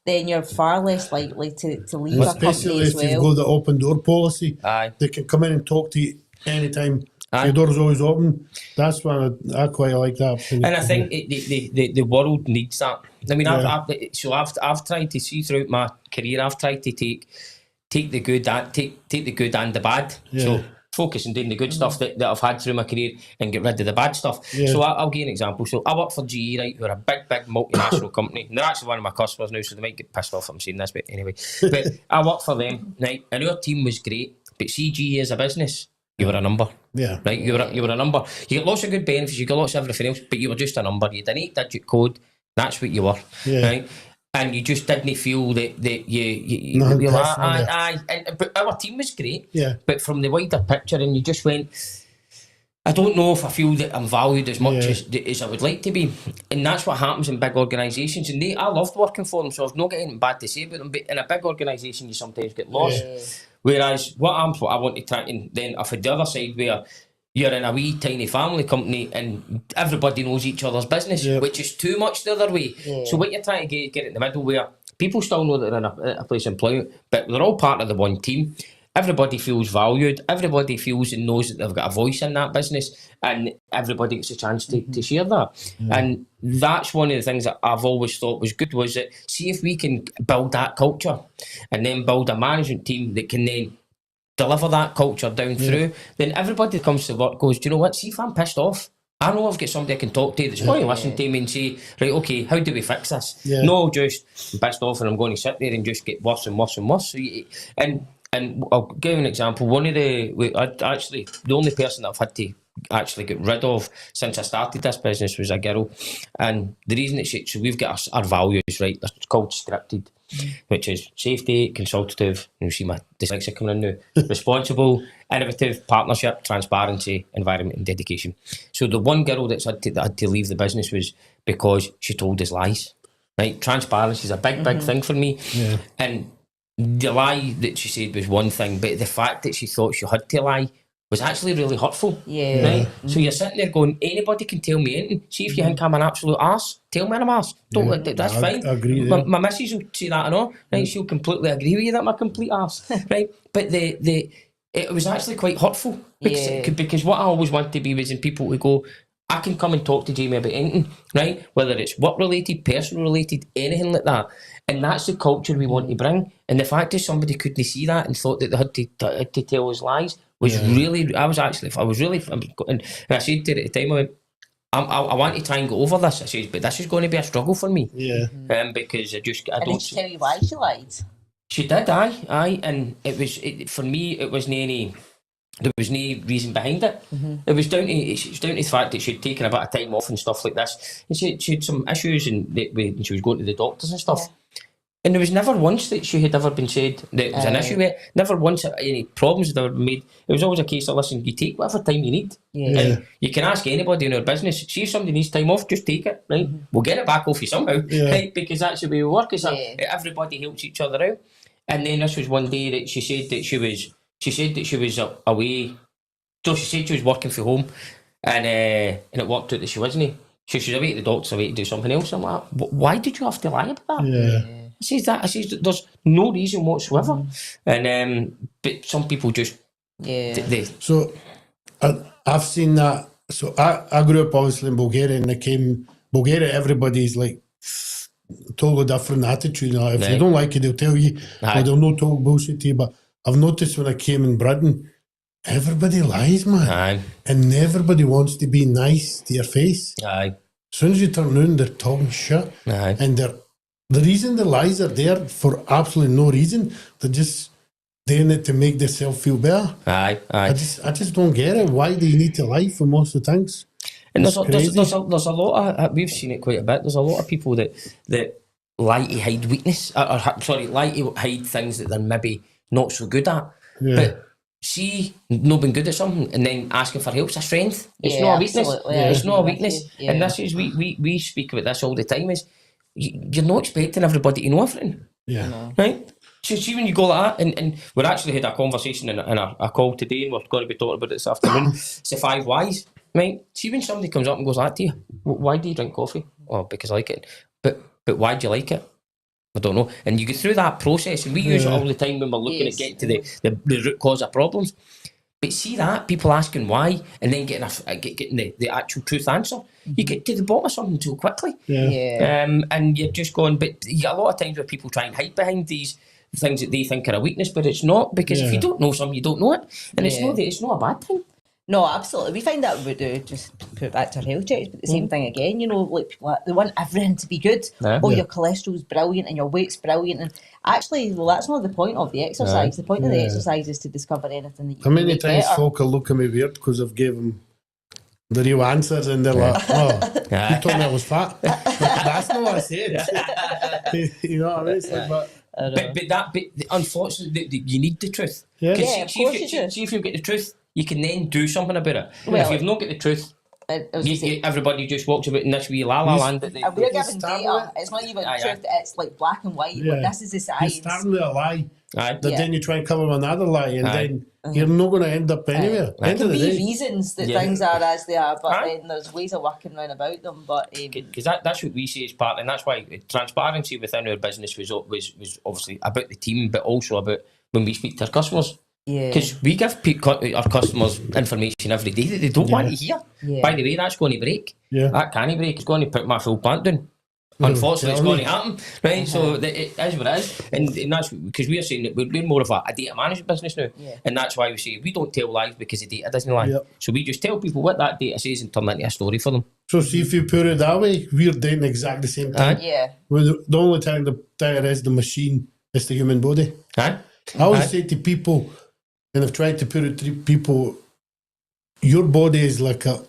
then you're far less likely to leave a company as well. Especially if you've got the open door policy. They can come in and talk to you anytime. Your door's always open. That's why I quite like that. And I think the world needs that. I mean, I've tried to see throughout my career. I've tried to take the good and take the good and the bad. So focus on doing the good stuff that I've had through my career and get rid of the bad stuff. So I'll give you an example. So I work for GE, right, who are a big multinational company. And they're actually one of my customers now, so they might get pissed off if I'm saying this, but anyway. But I work for them, right, and our team was great. But see, GE as a business, you were a number. Right, you were a number. You get lots of good benefits, you get lots of everything else, but you were just a number. You had an 8-digit code. That's what you were, right? And you just didn't feel that you're like, but our team was great. But from the wider picture, and you just went, I don't know if I feel that I'm valued as much as I would like to be. And that's what happens in big organisations. And I loved working for them, so I've not got anything bad to say about them. But in a big organisation, you sometimes get lost. Whereas what I want to try, and then I've had the other side where you're in a wee tiny family company and everybody knows each other's business, which is too much the other way. So what you're trying to get in the middle, where people still know that they're in a place of employment, but they're all part of the one team. Everybody feels valued. Everybody feels and knows that they've got a voice in that business, and everybody gets a chance to share that. And that's one of the things that I've always thought was good, was that, see if we can build that culture and then build a management team that can then deliver that culture down through, then everybody that comes to work goes, do you know what, see if I'm pissed off, I know I've got somebody I can talk to that's going to listen to me and say, right, okay, how do we fix this? No, just I'm pissed off and I'm going to sit there and just get worse and worse and worse. So and I'll give you an example. The only person that I've had to actually get rid of since I started this business was a girl. And the reason it's, so we've got our values, right? It's called scripted, which is safety, consultative, you see my dyslexia coming in now, responsible, innovative, partnership, transparency, environment and dedication. So the one girl that had to leave the business was because she told us lies, right? Transparency is a big thing for me. And the lie that she said was one thing, but the fact that she thought she had to lie was actually really hurtful. Right? So you're sitting there going, anybody can tell me anything. See if you think I'm an absolute arse, tell me I'm an arse. That's fine. I agree. My missus will say that and all, right? She'll completely agree with you that I'm a complete arse, right? But it was actually quite hurtful, because what I always want to be was in people who go, I can come and talk to Jamie about anything, right? Whether it's work related, personal related, anything like that. And that's the culture we want to bring. And the fact that somebody couldn't see that and thought that they had to tell us lies was really, and I said to her at the time, I went, I want to try and go over this. I said, but this is going to be a struggle for me. Because I don't. Did she tell you why she lied? She did, aye. And for me, it wasn't any there was no reason behind it. It was down to the fact that she'd taken a bit of time off and stuff like this, and she had some issues when she was going to the doctors and stuff. And there was never once that she had ever been said that it was an issue with it. Never once any problems had ever been made. It was always a case of, listen, you take whatever time you need. And you can ask anybody in our business, see if somebody needs time off, just take it, right? We'll get it back off you somehow, right? Because that's the way we work, is that everybody helps each other out. And then this was one day that she said that she was away. So she said she was working from home, and it worked out that she wasn't. She was away at the doctor's, away to do something else. I'm like, why did you have to lie about that? I says there's no reason whatsoever. And but some people just So I've seen that. So I grew up obviously in Bulgaria, and Bulgaria, everybody's like totally different attitude. If you don't like it, they'll tell you, or they'll not talk bullshit to you. But I've noticed when I came in Britain, everybody lies, man. And everybody wants to be nice to your face. As soon as you turn around, they're talking shit. And the reason the lies are there for absolutely no reason. They're just doing it to make themselves feel better. I just don't get it. Why do you need to lie for most of the things? And there's a lot of, we've seen it quite a bit, there's a lot of people that lie to hide weakness, lie to hide things that they're maybe not so good at. But see, not being good at something and then asking for help's a strength. It's not a weakness. It's not a weakness. And this is, we speak about this all the time, is you're not expecting everybody to know everything. Right? So see when you go like that, and we actually had a conversation in a call today, and we're going to be talking about it this afternoon. It's the 5 whys, right? See when somebody comes up and goes like that to you, why do you drink coffee? Oh, because I like it. But why do you like it? I don't know. And you go through that process, and we use it all the time when we're looking at getting to the root cause of problems. But see that, people asking why, and then getting the actual truth answer, you get to the bottom of something too quickly. And you're just going, but you get a lot of times where people try and hide behind these things that they think are a weakness, but it's not, because if you don't know something, you don't know it. And it's not a bad thing. No, absolutely. We find that we do, just put it back to our health checks, but the same thing again, like people, they want everything to be good. Your cholesterol's brilliant and your weight's brilliant. And actually, that's not the point of the exercise. The point of the exercise is to discover anything that you How many make times better. folk are looking at me weird because I've gave them the real answers, and they're like, you told me I was fat. That's not what I said. You know what I mean? It's like, but unfortunately, you need the truth. Of course you do. See if you get the truth, you can then do something about it. Well, if you've not got the truth, everybody just walks about in this wee la-la land. That we're given data. It's not even truth, it's like black and white. Like, this is the science. You're starting with a lie, but then you try and cover with another lie, and then you're not going to end up anywhere. There can be reasons that things are as they are, but then there's ways of working around about them. But because that's what we say is part, and that's why transparency within our business was obviously about the team, but also about when we speak to our customers. Because we give our customers information every day that they don't want to hear. By the way, that's going to break. That can't break. It's going to put my full plant down. Unfortunately, it's going to happen, right? So it is what it is, and that's because we are saying that we're more of a data management business now, and that's why we say we don't tell lies because the data doesn't lie. So we just tell people what that data says and turn that into a story for them. So see, if you put it that way, we're doing exactly the same thing. The only time the data is the machine, is the human body. I always say to people, and I've tried to put it to people, your body is like a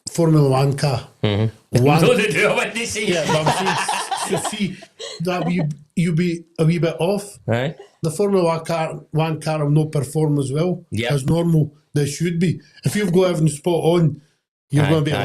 Formula 1 car. No, they do what they say. Yeah, but I'm saying, so see, that you be a wee bit off. The Formula 1 car will not perform as well as normal they should be. If you've got everything spot on, you're going to be a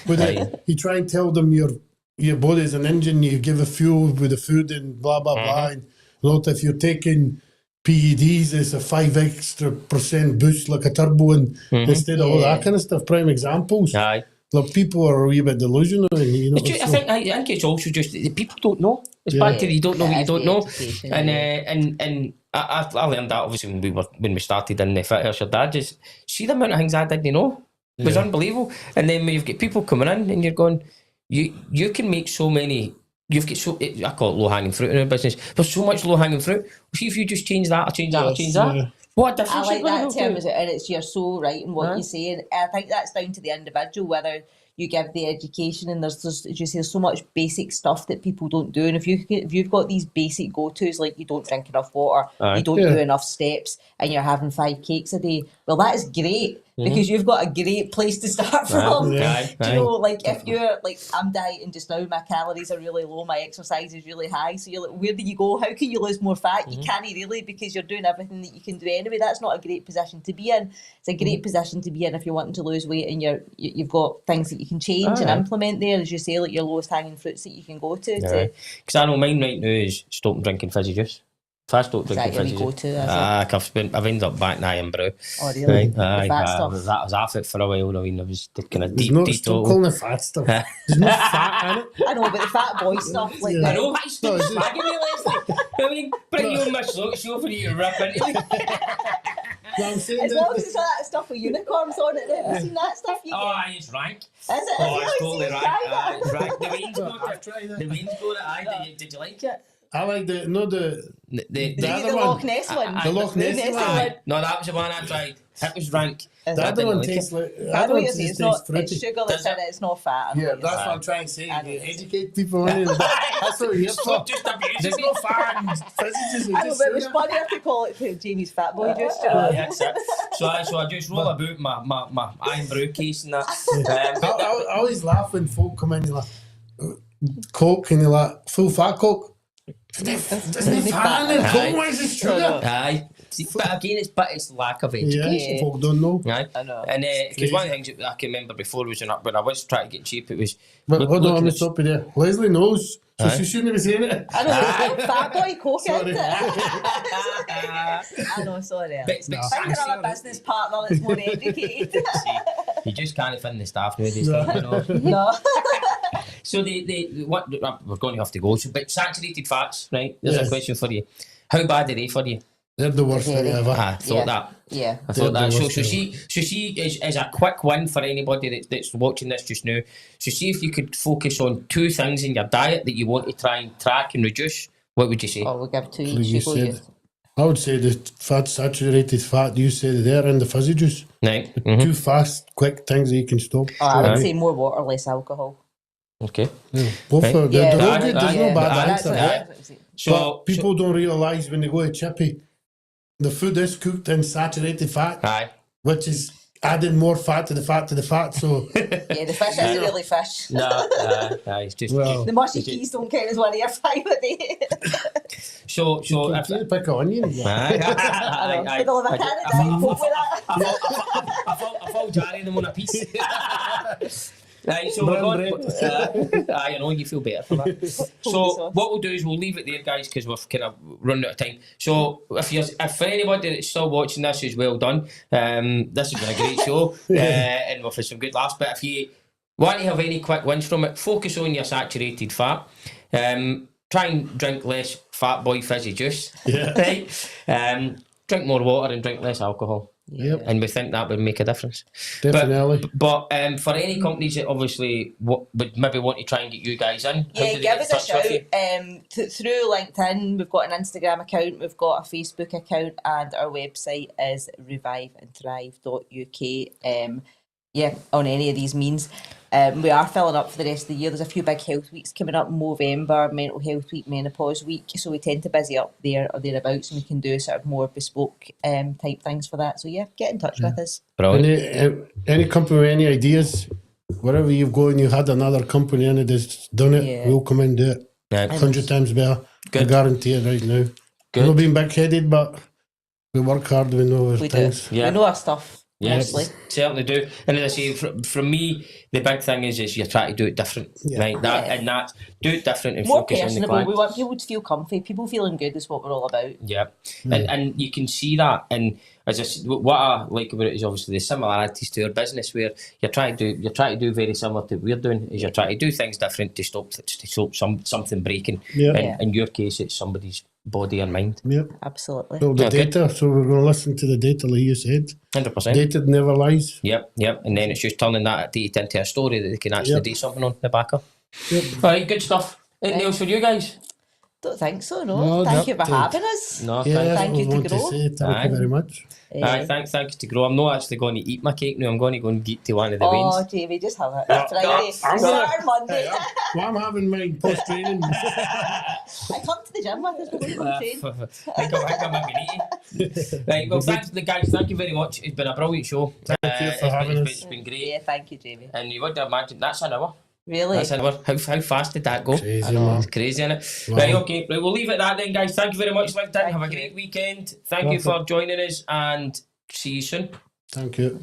winner. You try and tell them your body is an engine, you give a fuel with the food and blah, blah, blah. And if you're taking PEDs, it's a 5 extra % boost like a turbo, and instead of all that kind of stuff. Prime examples. Like, people are a wee bit delusional. And, I think it's also just that people don't know. It's back to you don't know what you don't know. And I learned that obviously when we started in the Fit House. Your dad just see the amount of things I didn't know. It was unbelievable. And then when you've got people coming in and you're going, you can make so many. You've got I call it low-hanging fruit in our business. There's so much low-hanging fruit. See if you just change that or change that or change that. What difference? I like that term, and you're so right in what you say. And I think that's down to the individual, whether you give the education, and there's as you say, so much basic stuff that people don't do. And if you've got these basic go-tos, like you don't drink enough water, you don't do enough steps, and you're having 5 cakes a day, well, that is great because you've got a great place to start from. Do you know, like if you're like, I'm dieting just now, my calories are really low, my exercise is really high, so you're like, where do you go? How can you lose more fat? You can't really, because you're doing everything that you can do anyway. That's not a great position to be in. It's a great position to be in if you're wanting to lose weight and you've got things that you can change and implement there, as you say, like your lowest hanging fruits that you can go to. Because I know mine right now is stopping drinking fizzy juice. If I stop drinking fizzy juice, I've ended up back now in brew. Oh really? The fat stuff. That was off it for a while. I mean, I was kind of deep. Stop calling it fat stuff. There's no fat in it. I know, but the fat boy stuff, like I know, I stop slagging me, Lesley. I mean, bring you on my show for you to rip into me. As long as it's all that stuff with unicorns on it, have you seen that stuff you get? Oh, it's rank. Is it? Oh, it's totally rank. It's rank. The Wayne's got it. The Wayne's got it. Did you like it? I like the other one. Loch Ness one. The Loch Ness one. No, that was the one I tried. It was rank. The other one tastes like. I know what you're saying. It's sugar that's in it. It's not fat. Yeah, that's what I'm trying to say. You educate people on it. That's what you're for. There's no fat and fizzy. I know, but it was funny to call it Jamie's fat boy juice. So I just roll about my iron brew case and that. I always laugh when folk come in and like Coke and they're like full fat Coke. There's no fat in it. Coke, why is it sugar? Aye. But again, it's lack of education. Yeah, folk don't know. Right. I know. And because one of the things that I can remember before was when I was trying to get cheap, it was. But hold on, I'm stopping there. Lesley knows, so she shouldn't be saying it. I know, fat boy Coke, isn't it? I know, sorry. Find another business partner that's more educated. You just can't find the staff nowadays. No. So what we're going to have to go. So, but saturated fats, right? There's a question for you. How bad are they for you? They're the worst thing ever. I thought that. Yeah. I thought that. So she is a quick win for anybody that's watching this just now. So see if you could focus on 2 things in your diet that you want to try and track and reduce. What would you say? Oh, we'll give 2 each. I would say the saturated fat you said there and the fizzy juice. Right. 2 fast, quick things that you can stop. I would say more water, less alcohol. Okay. Both are good. They're all good. There's no bad answer. So people don't realise when they go to Chippy, the food is cooked in saturated fat, which is adding more fat to the fat to the fat. So yeah, the fish isn't really fish. No, it's just the mushy peas don't count as one of your 5 a day. So if you pick an onion, I fall Jarry them on a piece. Right, so we're going. I know you feel better for that. So what we'll do is we'll leave it there, guys, because we've kind of run out of time. So if for anybody that's still watching this, is well done. This has been a great show, and we've had some good laughs. But if you want to have any quick wins from it, focus on your saturated fat. Try and drink less fat boy fizzy juice. Right. Drink more water and drink less alcohol. Yep. And we think that would make a difference. Definitely. But for any companies that obviously would maybe want to try and get you guys in, give us a shout. Through LinkedIn, we've got an Instagram account, we've got a Facebook account, and our website is reviveandthrive.uk. On any of these means. We are filling up for the rest of the year. There's a few big health weeks coming up. Mental health week, menopause week. So we tend to busy up there or thereabouts, and we can do sort of more bespoke type things for that. So get in touch with us. Any company with any ideas, wherever you go and you had another company in it that's done it, we'll come and do it. 100 times better. I guarantee it right now. We're not being big-headed, but we work hard. We know our things. We know our stuff. Yes, certainly do. And as I say, from me, the big thing is you try to do it different, right? And do it different and more focus on the personable. client. We want people to feel comfy. People feeling good is what we're all about. Yeah, and you can see that. And as I said, what I like about it is obviously the similarities to our business, where you're trying to do very similar to what we're doing. Is you're trying to do things different to stop something breaking. In your case, it's somebody's body and mind. Yep, absolutely. So the data. So we're going to listen to the data, like you said. 100%. Data never lies. Yep. And then it's just turning that data into a story that they can actually do something on the back of. All right, good stuff. Anything else for you guys? Don't think so, no. No, Thank you for that- having us. No, Yeah, Thank I you to want to Grow. say thank Aye. you very much. Thanks to Grow. I'm not actually going to eat my cake now. I'm going to go and get to one of the Oh, wains. Jamie, just have it. No, Friday. I'm Start gonna- Monday. Well, I'm having mine post training. I come to the gym with us before you come train. I think I'm maybe Right, well, thanks the guys. Thank you very much. It's been a brilliant show. Thank you for having us. It's been great. Yeah, thank you, Jamie. And you would imagine that's an hour. Really? That's an hour. How fast did that go? Crazy, I know, man. it's crazy, innit? Wow. Right, okay. Right, we'll leave it at that then, guys. Thank you very much, LinkedIn. Thank Have a you. great weekend. Thank you for joining us and see you soon. Thank you.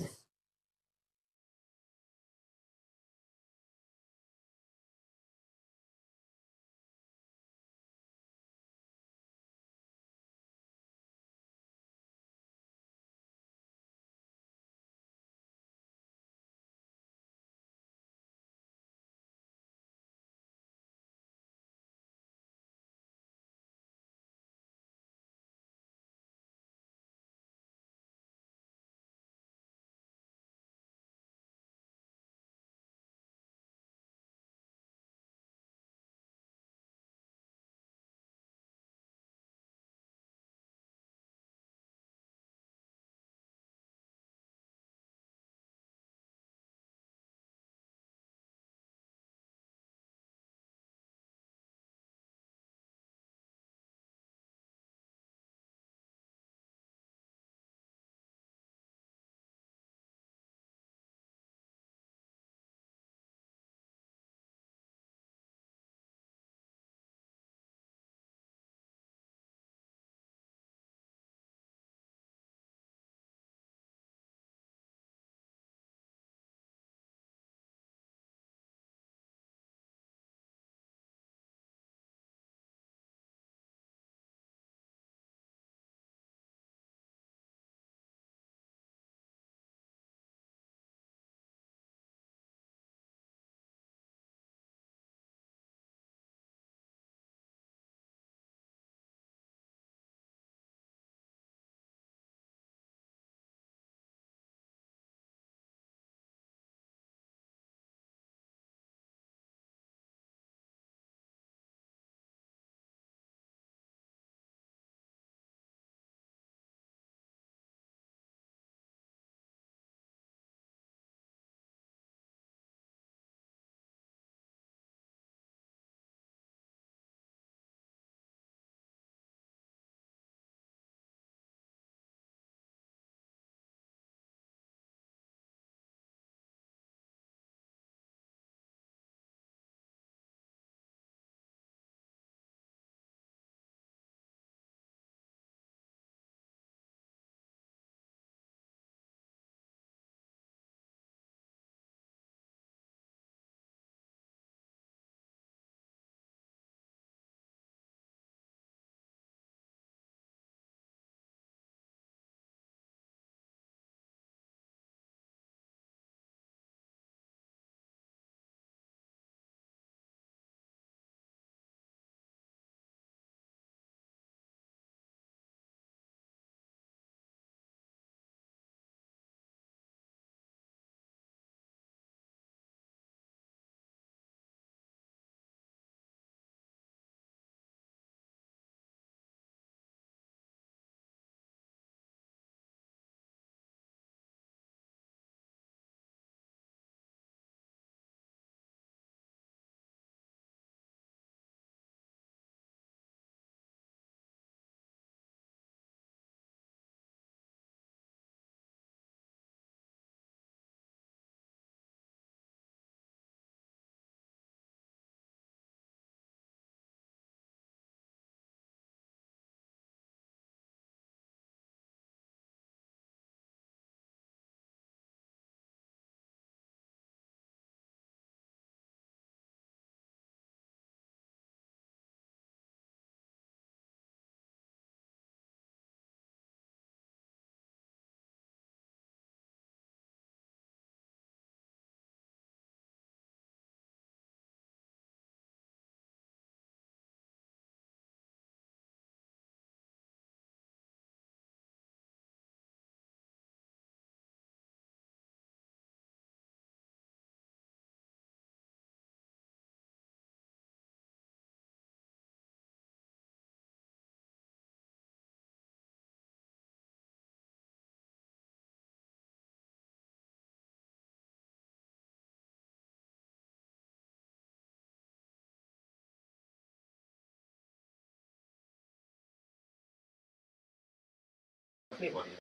Great.